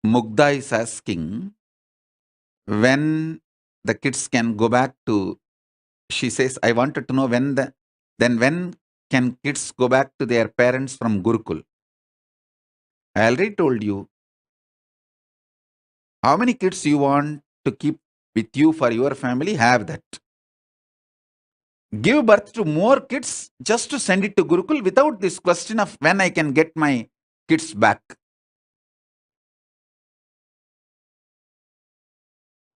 Mugdha is asking when the kids can go back to, she says, I wanted to know when the then when can kids go back to their parents from Gurukul? I already told you how many kids you want to keep with you for your family, have that. Give birth to more kids just to send it to Gurukul without this question of when I can get my kids back.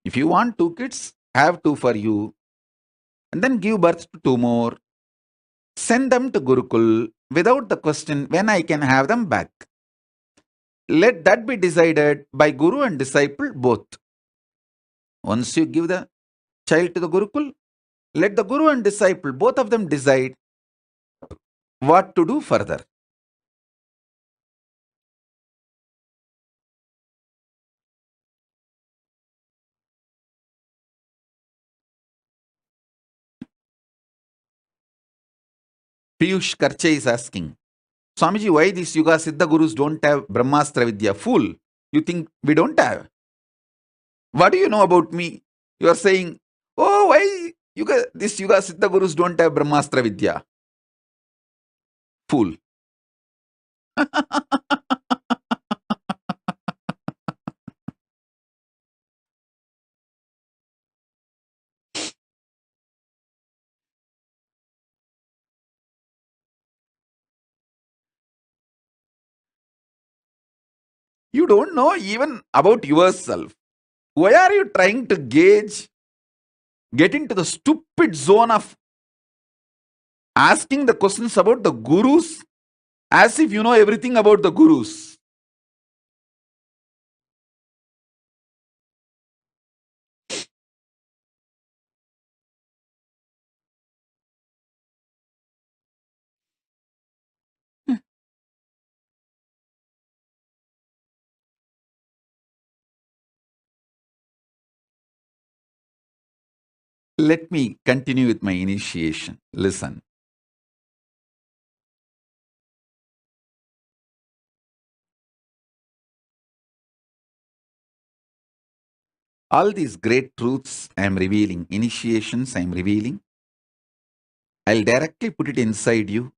If you want 2 kids, have 2 for you, and then give birth to 2 more. Send them to Gurukul without the question when I can have them back. Let that be decided by Guru and disciple both. Once you give the child to the Gurukul, let the Guru and disciple, both of them, decide what to do further. Piyush Karche is asking, Swamiji, why these Yuga Siddha Gurus don't have Brahmastra Vidya? Fool, you think we don't have? What do you know about me? You are saying, oh, why these Yuga Siddha Gurus don't have Brahmastra Vidya? Fool. You don't know even about yourself. Why are you trying to get into the stupid zone of asking the questions about the gurus as if you know everything about the gurus? Let me continue with my initiation. Listen. All these great truths I am revealing, initiations I am revealing, I'll directly put it inside you.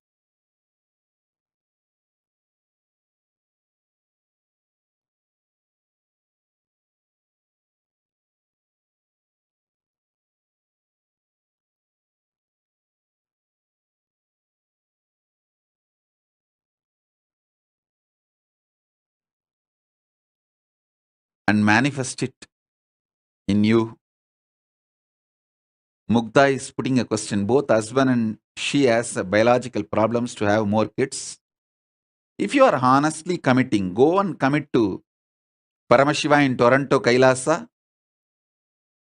And manifest it in you. Mugdha is putting a question. Both husband and she has biological problems to have more kids. If you are honestly committing, go and commit to Paramashiva in Toronto, Kailasa,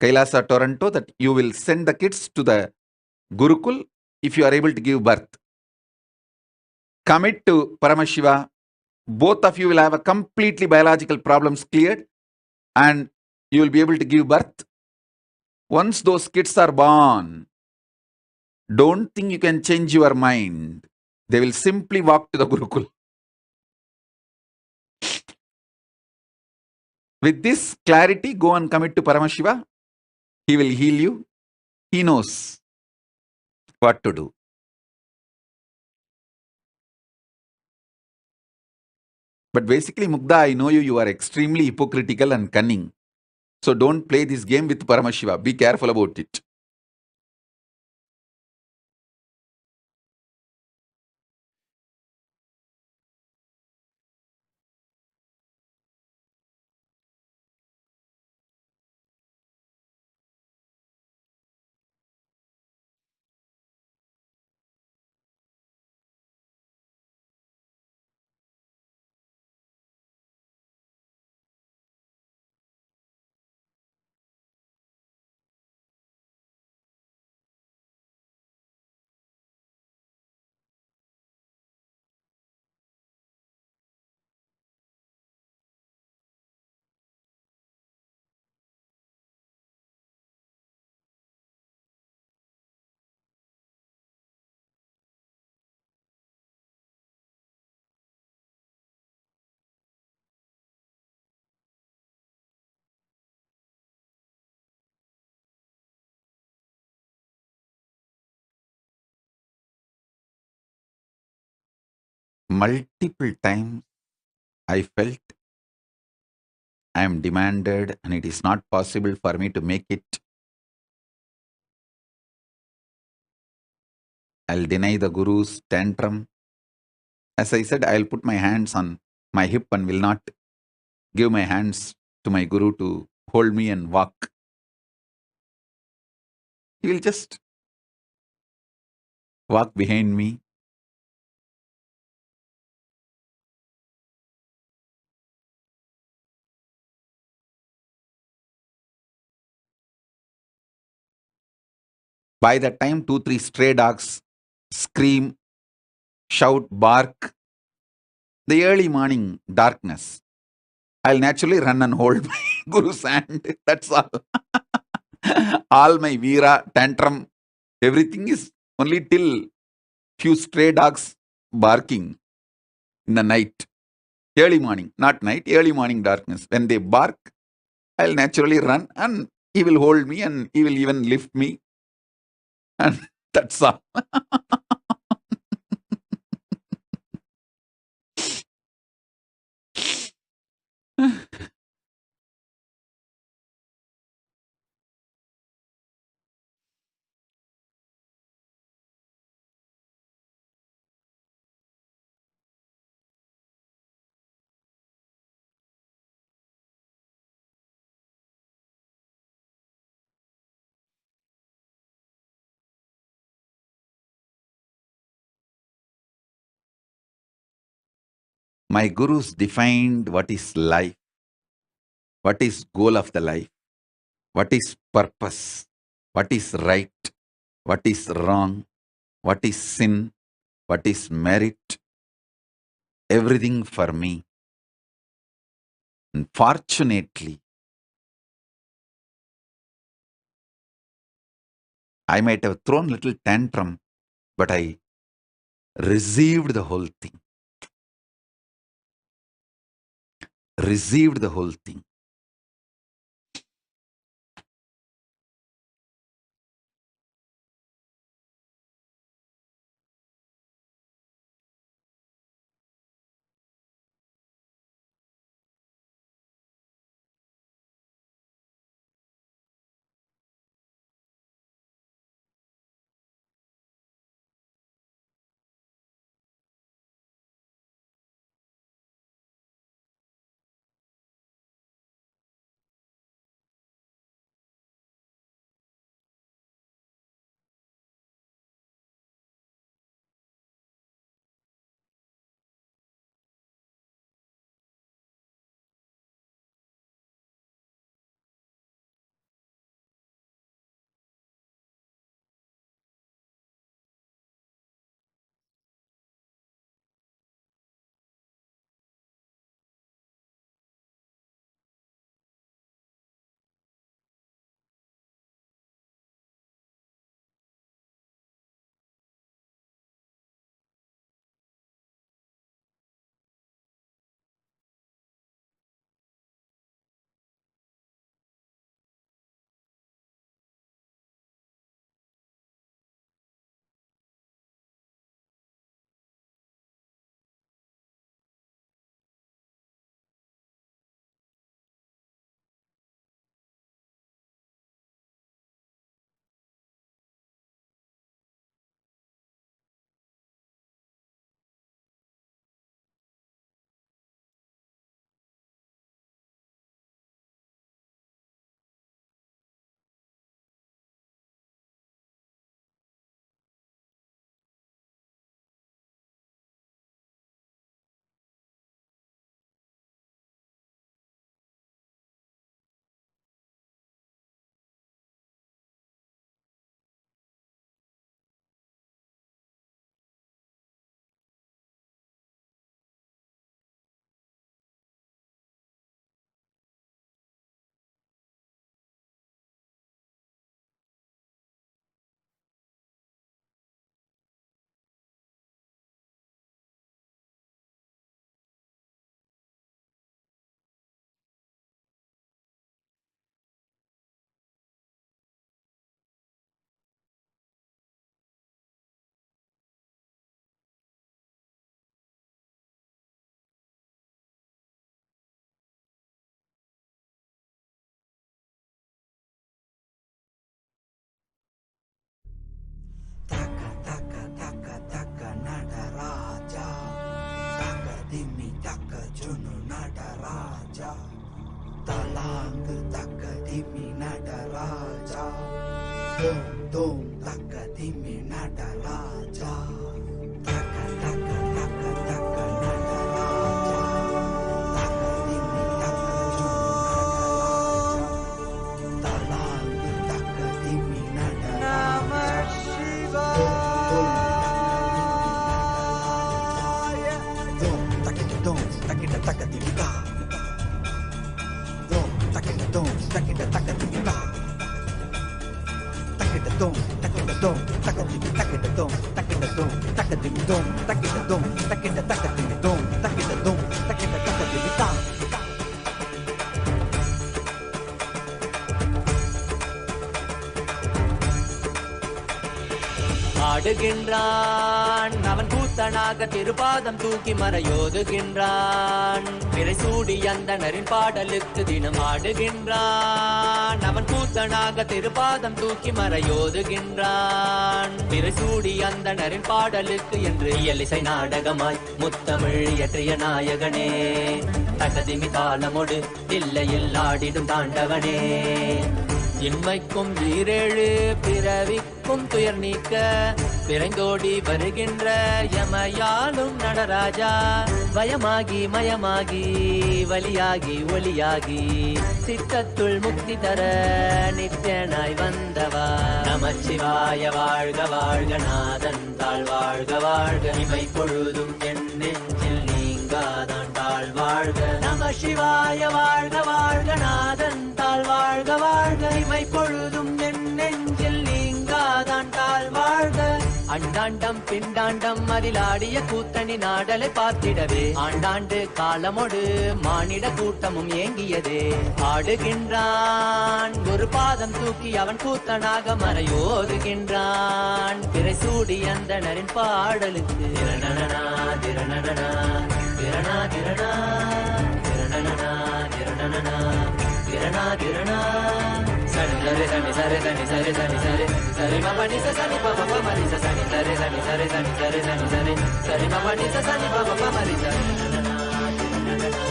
Toronto, that you will send the kids to the Gurukul if you are able to give birth. Commit to Paramashiva. Both of you will have a completely biological problems cleared and you will be able to give birth. Once those kids are born, don't think you can change your mind. They will simply walk to the Gurukul. With this clarity, go and commit to Paramashiva. He will heal you. He knows what to do. But basically, Mugdha, I know you, you are extremely hypocritical and cunning. So don't play this game with Paramashiva. Be careful about it. multiple times I felt I am demanded and it is not possible for me to make it. I'll deny the Guru's tantrum. As I said, I'll put my hands on my hip and will not give my hands to my Guru to hold me and walk. He will just walk behind me. By the time 2, 3 stray dogs scream, shout, bark, the early morning darkness, I'll naturally run and hold my Guru's hand. That's all. All my Veera, tantrum, everything is only till few stray dogs barking in the night. Early morning, not night, early morning darkness. When they bark, I'll naturally run and he will hold me and he will even lift me. And that's all. My gurus defined what is life, what is goal of the life, what is purpose, what is right, what is wrong, what is sin, what is merit, everything for me. And fortunately, I might have thrown little tantrum, but I received the whole thing. Received the whole thing. தலாங்கு தக்க திமி நடராஜா தோம் தோம் தக்க திமி நடராஜா தக்க தக்க தக்க தக்க நடராஜா தக்க திமி தக்க ஜும் நடராஜா தலாங்கு தக்க திமி நடராஜா ஆடுகின்றான் அவன் கூத்தனாக திருபாதம் தூக்கி மறையோதுகின்றான் பிறை சூடி அந்தணரின் பாடலுக்கு தினம் ஆடுகின்றான் அவன் கூத்தனாக திருபாதம் தூக்கி மறையோதுகின்றான் பிறை சூடி அந்தணரின் பாடலுக்கு என்று இயலிசை நாடகமாய் முத்தமிழ் இயற்றிய நாயகனே தகதிமி தாளமொடு இல்லையில் ஆடிடும் தாண்டவனே இன்மைக்கும் ஈரேழு பிறவிக்கும் துயர் நீக்க விரைந்தோடி வருகின்ற யமயாலும் நடராஜா வயமாகி மயமாகி வலியாகி ஒலியாகி சித்தத்துள் முக்தி தர நித்யனாய் வந்தவா நமச்சிவாய வாழ்க வாழ்க நாதன் தாழ் வாழ்க வாழ்க இமை பொழுதும் என் நெஞ்சில் நீங்காதான் தாழ் வாழ்க நம சிவாய வாழ்க வாழ்க நாதன் தாழ் வாழ்க வாழ்க இமை பொழுதும் என் நெஞ்சில் நீங்காதான் தாழ் வாழ்க அண்டாண்டம் பிண்டாண்டம் அதிலாடிய கூத்தணி நாடலை பார்த்திடவே ஆண்டாண்டு காலமோடு மானிட கூட்டமும் ஏங்கியதே ஆடுகின்றான் ஒரு பாதம் தூக்கி அவன் கூத்தனாக மறையோதுகின்றான் பிறை சூடி அந்தணரின் பாடலுக்கு திரணனா திரணனா திரணா திரணா திரணனா திரணனா திரணா திரணா சரி சரி சரி சரி சரி சரி சரி சரி சரி மபனி சரி பப மரி சரி சரி சரி சரி சரி சரி சரி சரி சரி மபனி சரி பப மரி சரி திரணா திரணா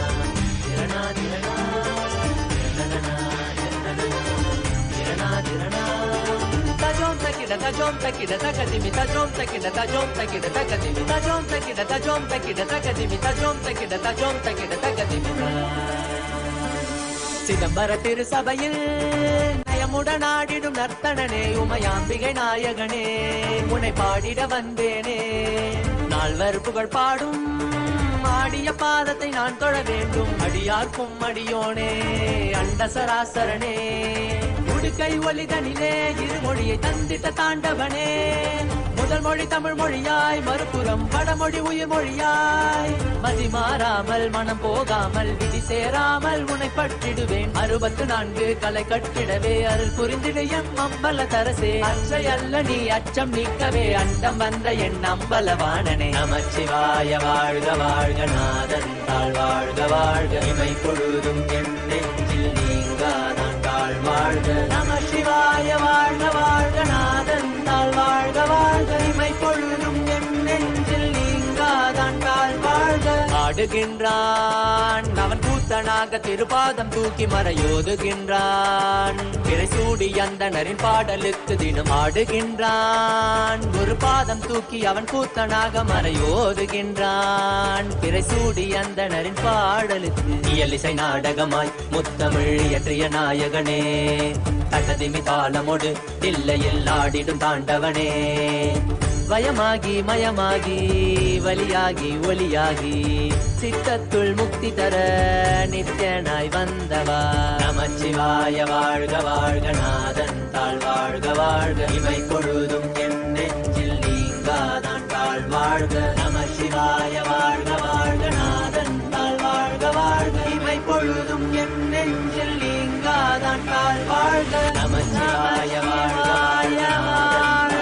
திரணா திரணா tajom takida takadimi tajom takida takadimi tajom takida takadimi tajom takida takadimi சிதம்பர திரு சபையில் நயமுடனாடிடும் நர்த்தனனே உமையாம்பிகை நாயகனே உன்னை பாடிட வந்தேனே நால்வர் புகழ் பாடும் ஆடிய பாதத்தை நான் தொழ வேண்டும் அடியார்க்கும் அடியோனே அண்ட சராசரனே உடுக்கை ஒலிதனிலே இருமொழியை தந்திட்ட தாண்டவனே முதல் மொழி தமிழ் மொழியாய் மறுபுறம் வடமொழி உயிர் மொழியாய் மதி மாறாமல் மனம் போகாமல் விதி சேராமல் உன்னை பற்றிடுவேன் 64 கலை கட்டிடவே அருள் புரிந்திடு எம் அம்பல தரசே அச்சை அல்ல நீ அச்சம் நீக்கவே அண்டம் வந்த என் அம்பலவாணனே நமச்சிவாய வாழ்க வாழ்க நாதன் தாழ் வாழ்க வாழ்க இமை பொழுதும் என் நெஞ்சில் நீங்காதான் தாழ் வாழ்க நம சிவாய வாழ்க வாழ்க நாதன் தாழ் வாழ்க வாழ்க இமை பொழுதும் என் நெஞ்சில் நீங்காதான் தாழ் வாழ்க ஆடுகின்றான் அவன் கூத்தனாக திருபாதம் தூக்கி மறையோதுகின்றான் பிறை சூடி அந்தணரின் பாடலுக்கு தினம் ஆடுகின்றான் ஒரு பாதம் தூக்கி அவன் கூத்தனாக மறையோதுகின்றான் பிறை சூடி அந்தணரின் பாடலுக்கு இயலிசை நாடகமாய் முத்தமிழ் இயற்றிய நாயகனே தகதிமி தாளமோடு இல்லையில் ஆடிடும் தாண்டவனே வயமாகி மயமாகி வலியாகி ஒலியாகி சித்தத்துள் முக்தி தர நித்யனாய் வந்தவா நமச்சிவாய வாழ்க வாழ்க நாதன் தாழ் வாழ்க வாழ்க இமை பொழுதும் என் நெஞ்சில் நீங்காதான் தாழ் வாழ்க நமச்சிவாய வாழ்க வாழ்க நாதன் தாழ் வாழ்க வாழ்க இமை பொழுதும் என் நெஞ்சில் நீங்காதான் தாழ் வாழ்க நமச்சிவாய வாழ்க வாழ்க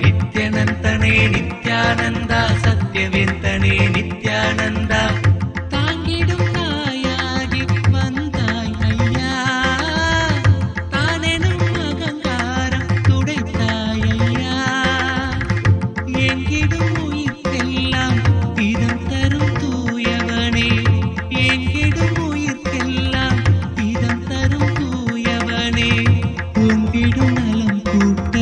நித்யனந்தனே நித்யானந்த சத்யவேந்தனே நித்யானந்த தாங்கிடும் தாயாகி வந்தாய் ஐயா தானெனும் அகங்காரம் துடைத்தாய் ஐயா எங்கிடும் உயிர்க்கெல்லாம் இதம் தரும் தூயவனே எங்கிடும் உயிர்க்கெல்லாம் இதம் தரும் தூயவனே உங்கிடும் நலம் கூட்ட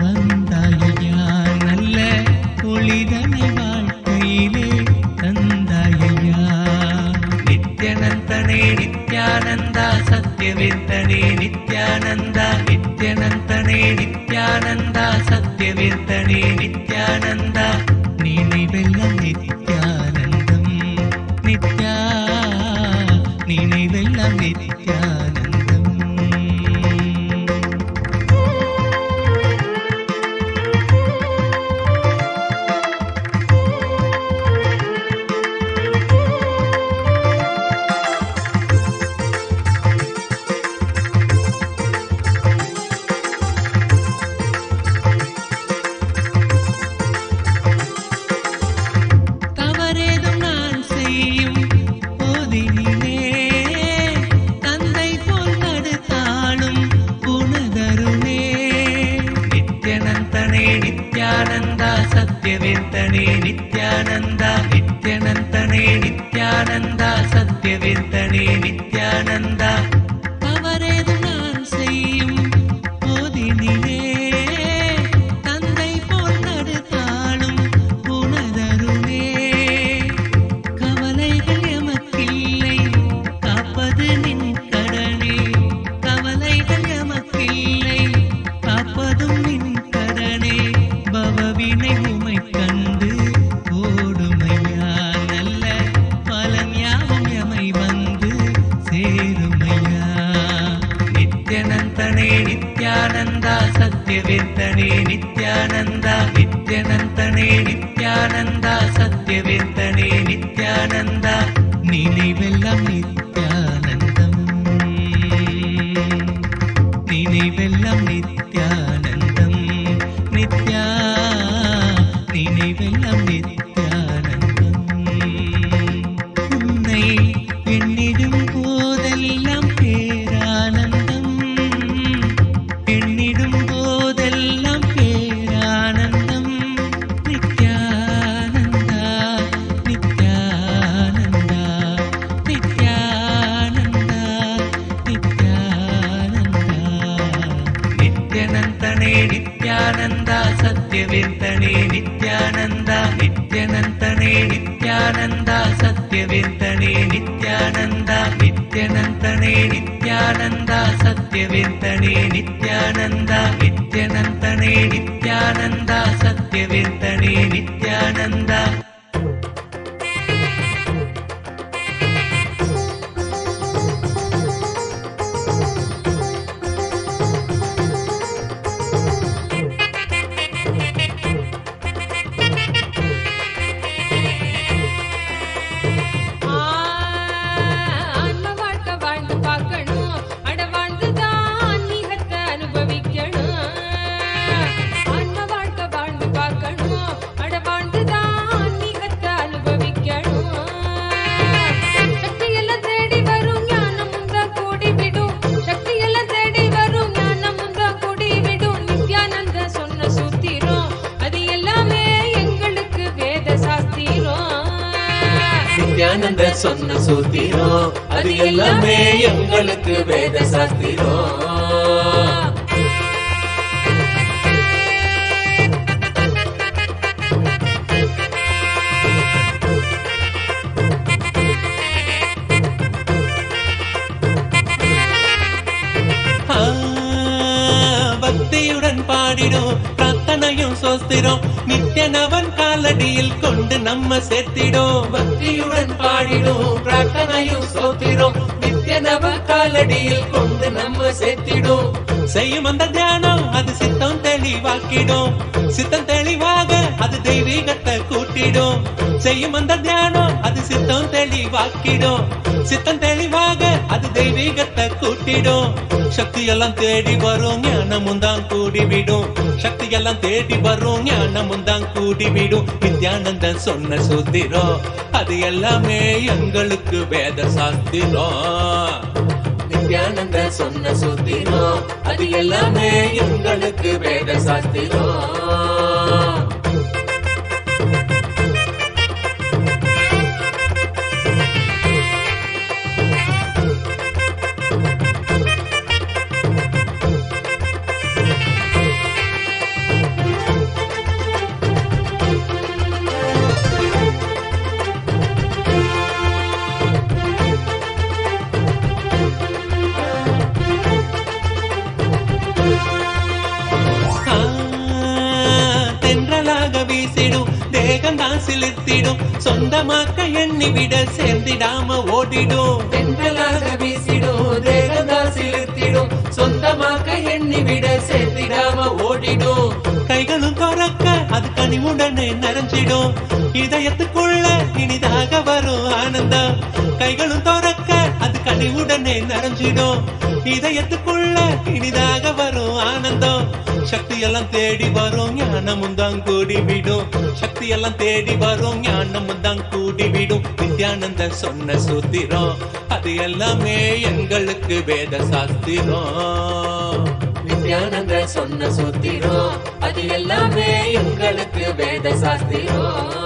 வந்தாயா நல்ல ஒளிதனை வாழ்க்கையிலே தந்தாயா நித்யனந்தனே நித்யானந்தா சத்யவேந்தனே நித்யானந்தா நித்யனந்தனே நித்யானந்தா சத்யவேந்தனே நித்யானந்தா நினைவெல்லாம் நித்யானந்தம் நித்யா நினைவெல்லாம் நித்யானந்தம் தவறேதும் நான் செய்யும் போதினிலே தந்தை போல் தடுத்தாலும் உனதருளே நித்யனந்தனே நித்யானந்தா சத்யவேந்தனே நித்யானந்தா நித்யனந்தனே நித்யானந்தா சத்யவேந்தனே நித்யானந்தா தவறேதும் நான் செய்யும் போதினிலே தந்தை போல் தடுத்தாலும் உனதருளே கவலைகள் எமக்கில்லை காப்பது நின் கடனே கவலைகள் எமக்கில்லை காப்பதும் நின் கடனே பவவினை உமை கண்டு ஓடுமையா நல்ல பலன் யாவும் எமை வந்து சேருமையா நித்யனந்தனே நித்யானந்தா சத்யவேந்தனே நித்யானந்தா நித்யனந்தனே நித்யானந்தா சத்யவேந்தனே நித்யானந்தா நினைவெல்லாம் நித்யானந்தம் நினைவெல்லாம் நித்யானந்தம் நித்யா நினைவெல்லாம் நித்யானந்தம் உன்னை எண்ணிடும் போதெல்லாம் பேரானந்தம் எண்ணிடும் போதெல்லாம் பேரானந்தம் நித்யானந்தா நித்யானந்தா நித்யானந்தா நித்யானந்தா நித்யனந்தனே நித்யானந்தா சத்யவேந்தனே நித்யானந்தா நித்யனந்தனே நித்யானந்தா சத்யவேந்தனே நித்யானந்தா நித்யனந்தனே நித்யானந்தா சத்யவேந்தனே நித்யானந்தா நித்யனந்தனே நித்யானந்தா சத்யவேந்தனே நித்யானந்தா ஆன்ம வாழ்க்கை வாழ்ந்து பார்க்கணும் அட வாழ்ந்துதான் ஆன்மீகத்தை அனுபவிக்கணும் ஆன்ம வாழ்க்கை வாழ்ந்து பார்க்கணும் அட வாழ்ந்துதான் ஆன்மீகத்தை அனுபவிக்கணும் சக்தியெல்லாம் தேடி வரும் ஞானம் முந்தா கூடி விடும் சக்தியெல்லாம் தேடி வரும் ஞானம் முந்தா கூடி விடும் நித்யானந்த சொன்ன சூத்திரம் அது எல்லாமே எங்களுக்கு வேத சாஸ்திரம் நித்யானந்த சொன்ன சூத்திரம் அது எல்லாமே எங்களுக்கு வேத சாஸ்திரம் பக்தியுடன் பாடிடும் பிரார்த்தனையும் சோஸ்திரம் நித்யனவன் காலடியில் கொண்டு நம்ம சேர்த்திடும் பக்தியுடன் பாடிடும் பிரார்த்தனையும் சோஸ்திரம் நித்யனவன் காலடியில் கொண்டு நம்ம சேர்த்திடும் செய்யும் அந்த தியானம் அது சித்தம் தெளிவாக்கிடும் சித்தம் தெளிவாக அது தெய்வீகத்தை கூட்டிடும் செய்யும் அந்த தியானம் அது சித்தம் தெளிவாக்கிடும். சித்தம் தெளிவாக அது தெய்வீகத்தை கூட்டிடும். சக்தி எல்லாம் தேடி வரும் ஞானமும் தான் கூடிவிடும். சக்தி எல்லாம் தேடி வரும் ஞானமும் தான் கூடிவிடும். நித்யானந்தன் சொன்ன சூத்திரம் அது எல்லாமே எங்களுக்கு வேத சாஸ்திரம். நித்யானந்த சொன்ன சூத்திரம் அது எல்லாமே எங்களுக்கு வேத சாஸ்திரம். சிலிர்த்திடும் சொந்தமாக்க எண்ணிவிட சேர்ந்திடாம ஓடிடும். தென்றலாக வீசிடும் தேகதா சிலிர்த்திடும் சொந்தமாக்க எண்ணிவிட சேர்ந்திடாம ஓடிடும். கைகளும் துறக்க அது கனிவுடனே நிறைஞ்சிடும். இதயத்துக்குள்ள இனிதாக வரும் ஆனந்தம். கைகளும் துறக்க அது கனிவுடனே நிறைஞ்சிடும். இதயத்துக்குள்ள இனிதாக வரும் ஆனந்தம். சக்தி எல்லாம் தேடி வரும் ஞானமும் தான் கூடிவிடும். சக்தி எல்லாம் தேடி வரும் ஞானமும் தான் கூடிவிடும். நித்யானந்த சொன்ன சூத்திரம் அது எல்லாமே எங்களுக்கு வேத சாஸ்திரம். நித்யானந்த சொன்ன சூத்திரம் அது எல்லாமே எங்களுக்கு வேத சாஸ்திரம்.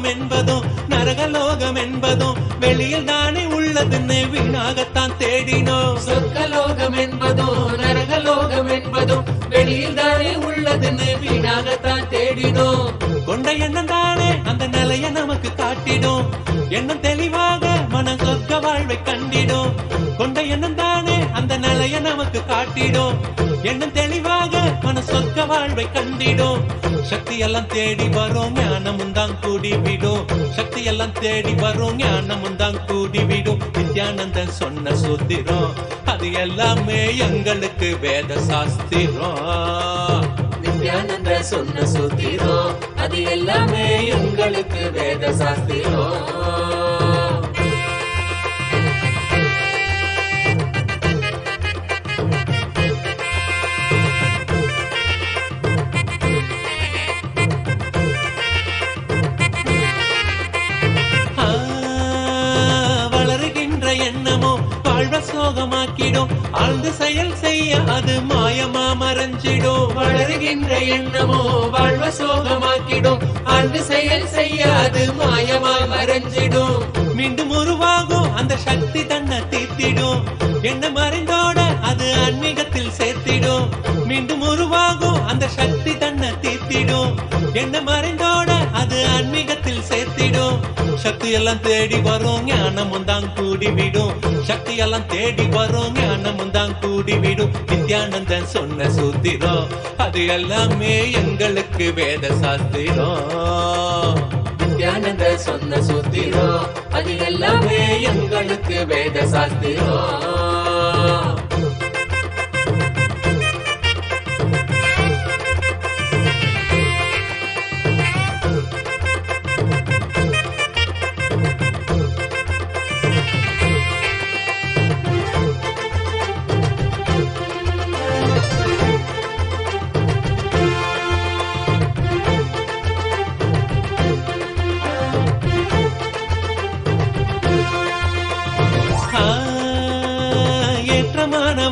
என்பதும் நரகலோகம் என்பதும் வெளியில் தானே உள்ளதுன்னு வீணாகத்தான் தேடினோம். சொர்க்கலோகம் என்பதும் நரகலோகம் என்பதும் வெளியில் தானே உள்ளதுன்னு வீணாகத்தான் தேடினோம். கொண்ட எண்ணம் தானே அந்த நிலைய நமக்கு காட்டிடும். எண்ணம் தெளிவாக மன சொர்க்க வாழ்வை கண்டிடும். கொண்ட எண்ணம் தானே அந்த நிலைய நமக்கு காட்டிடும். எண்ணம் தெளிவாக மன சொர்க்க வாழ்வை கண்டிடும். சக்தி எல்லாம் தேடி வரும் ஞானமும் தான் கூடிவிடும். சக்தி எல்லாம் தேடி வரும் ஞானமும் தான் கூடிவிடும். நித்யானந்தன் சொன்ன சூத்திரம் அது எல்லாமே எங்களுக்கு வேத சாஸ்திரம். நித்யானந்த சொன்ன சூத்திரம் அது எல்லாமே எங்களுக்கு வேத சாஸ்திரம். சோகமாக்கிடும் ஆழ்ந்து செயல் செய்ய அது மாயமா மறைஞ்சிடும். வளருகின்ற எண்ணமோ வாழ்வ சோகமாக்கிடும். ஆழ்ந்து செயல் செய்ய அது மாயமா மறைஞ்சிடும். மீண்டும் உருவாகும் அந்த சக்தி தன்னை தீர்த்திடும். எண்ணம் மறைந்தோட அது ஆன்மீகத்தில் சேர்த்திடும். மீண்டும் உருவாகும் அந்த சக்தி தன்னை தீர்த்திடும். எண்ணம் மறைந்தோட அது ஆன்மீகத்தில் சேர்த்திடும். சக்தி எல்லாம் தேடி வரும் ஞானமும் தான் கூடிவிடும். சக்தி எல்லாம் தேடி வரும் ஞானமும் தான் கூடிவிடும். நித்யானந்தன் சொன்ன சூத்திரம் அது எல்லாமே எங்களுக்கு வேத சாஸ்திரம். நித்யானந்த சொன்ன சூத்திரம் அது எல்லாமே எங்களுக்கு வேத சாஸ்திரம்.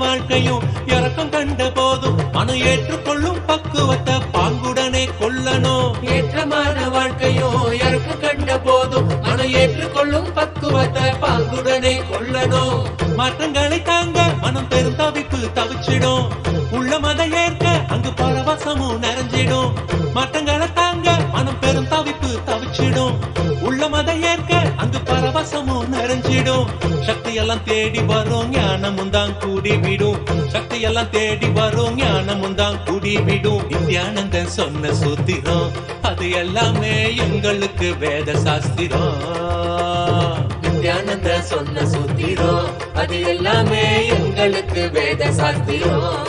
வாழ்க்கையும் இறக்கம் கண்ட போதும் மனம் ஏற்றுக்கொள்ளும் பக்குவத்தை பாங்குடனே கொள்ளணும். ஏற்றமான வாழ்க்கையும் இறக்கம் கண்ட போதும் மனம் ஏற்றுக்கொள்ளும் பக்குவத்தை பாங்குடனே கொள்ளணும். மாற்றங்களை தாங்க மனம் பெரும் தவிப்பு தவிச்சிடும். உள்ள மத ஏற்க அங்கு பரவசமும் நிறைஞ்சிடும். மாற்றங்களை தாங்க மனம் பெரும் தவிப்பு தவிச்சிடும். உள்ளம் அதை ஏற்க அங்கு பரவசமும் நிறைஞ்சிடும். சக்தி எல்லாம் தேடி வரும், ஞானமும் தான் கூடி விடும். சக்தி எல்லாம் தேடி வரும், ஞானமும் தான் கூடி விடும். நித்யானந்தன் சொன்ன சூத்திரம் அது எல்லாமே எங்களுக்கு வேத சாஸ்திரம். நித்யானந்த சொன்ன சூத்திரம் அது எல்லாமே எங்களுக்கு வேத சாஸ்திரம்.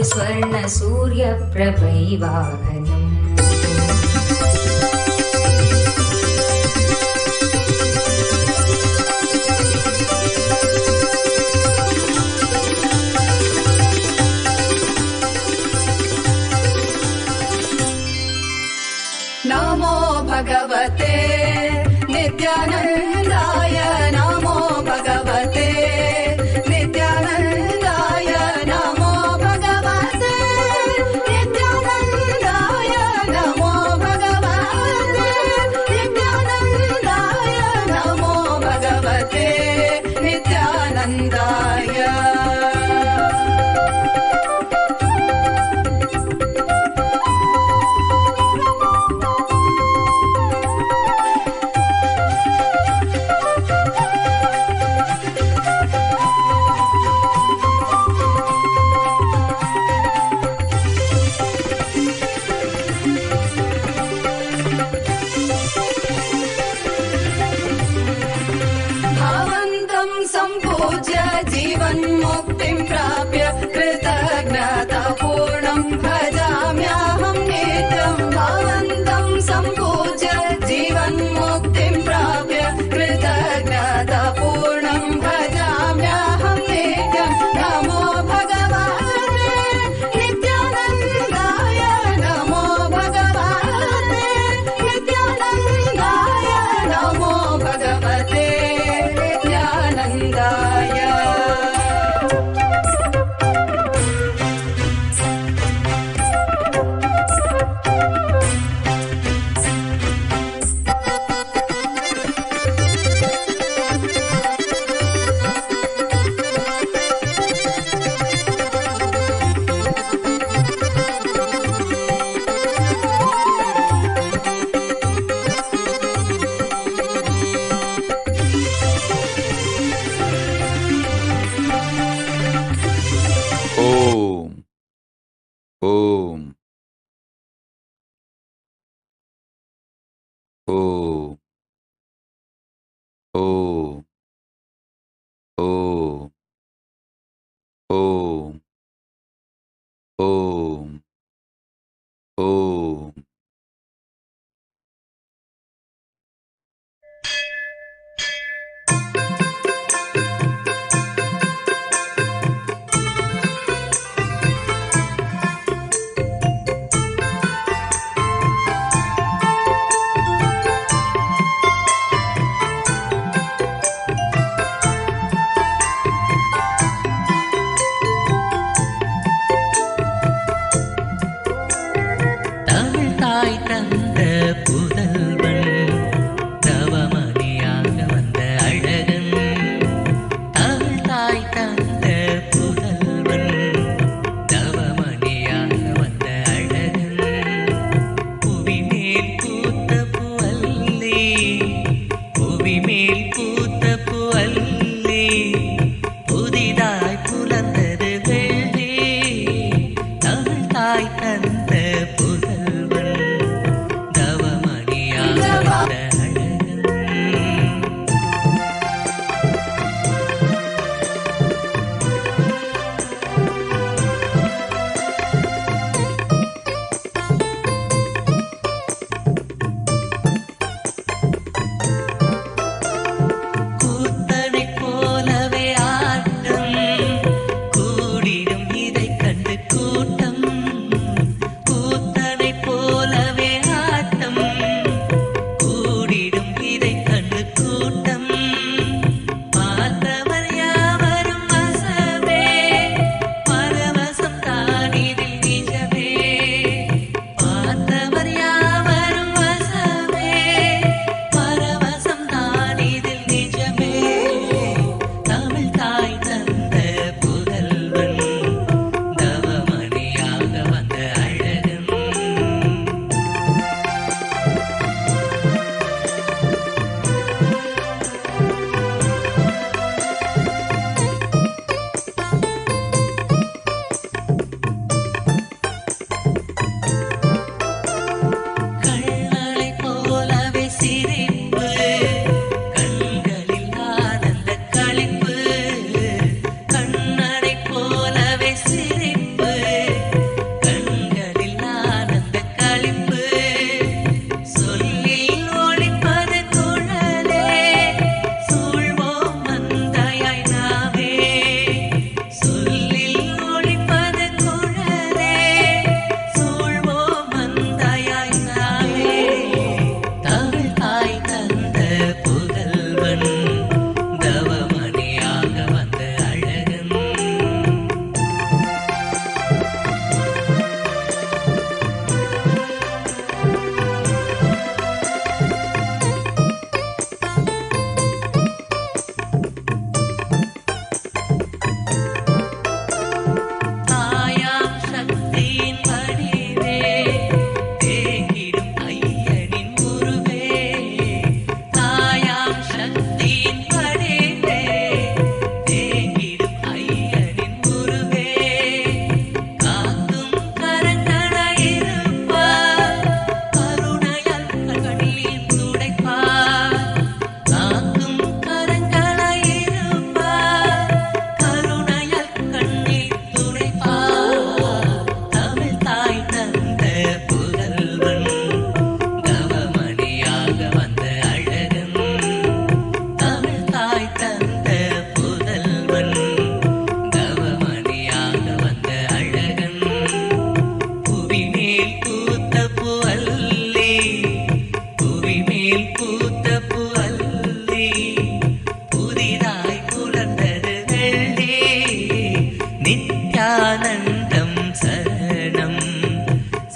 स्वर्ण सूर्य प्रभैवाहनम् Om. Om. Om. Om. Om. Om. Nithyanandam சரணம்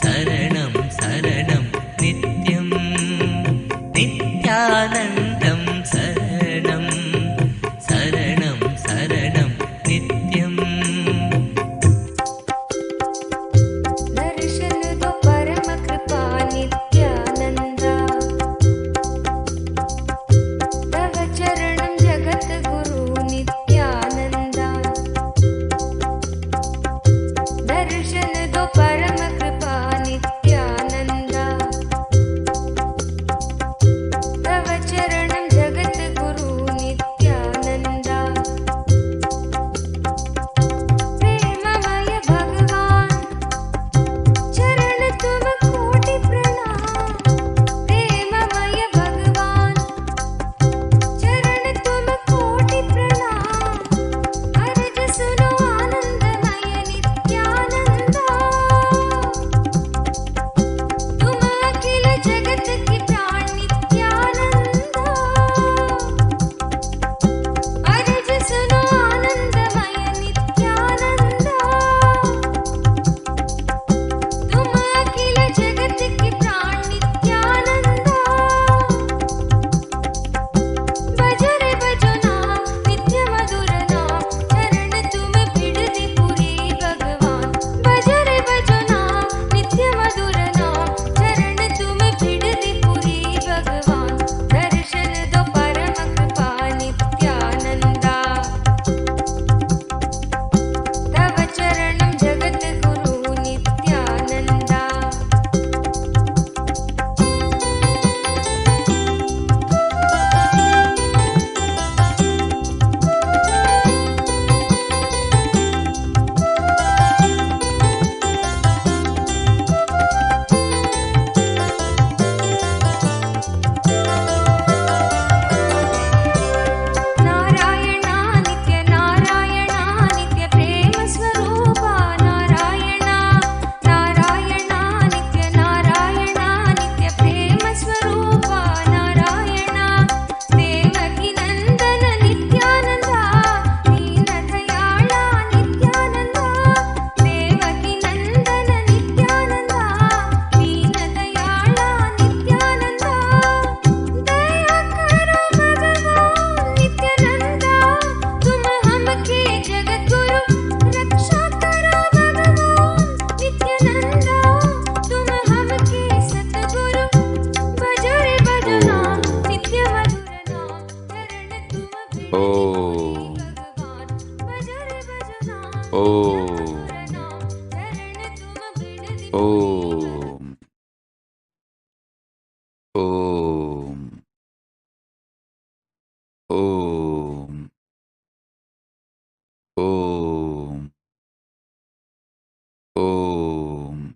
சரணம் சரணம் நித்யம் நித்யானந்தம் சரணம் சரணம் சரணம் நித்யம் दर्शन दो परम कृपा नित्यानंदा तव चरणं जगत गुरु नित्यानंदा दर्शन दो परम कृपा Nityananda Om. Om. Om.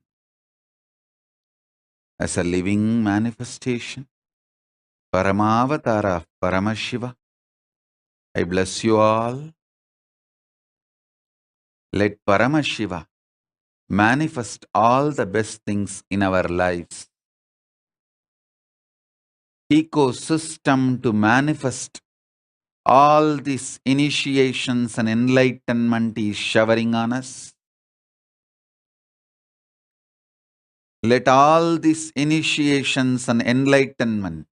As a living manifestation, Paramavatara of Paramashiva, I bless you all. Let Paramashiva manifest all the best things in our lives. Ecosystem to manifest all these initiations and enlightenment is showering on us. Let all these initiations and enlightenment,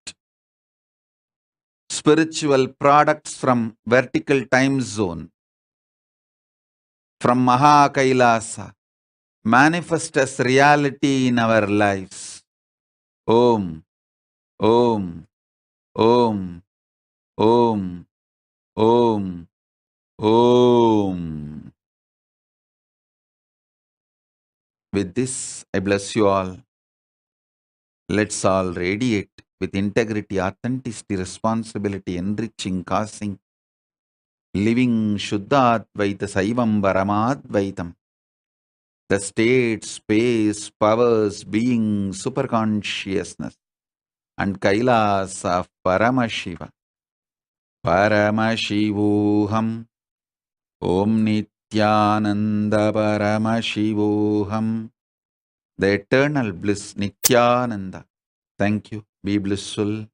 spiritual products from vertical time zone, from Maha Kailasa, manifest as reality in our lives. Om, Om, Om, Om, Om, Om. With this, I bless you all. Let's all radiate with integrity, authenticity, responsibility, enriching, causing, living Shuddha Advaita Saivam Paramadvaitam. The state, space, powers, being, superconsciousness, and Kailas of Paramashiva. Paramashivoham. Om Nithyananda Paramashivoham. The eternal bliss Nithyananda. Thank you. Be blissful.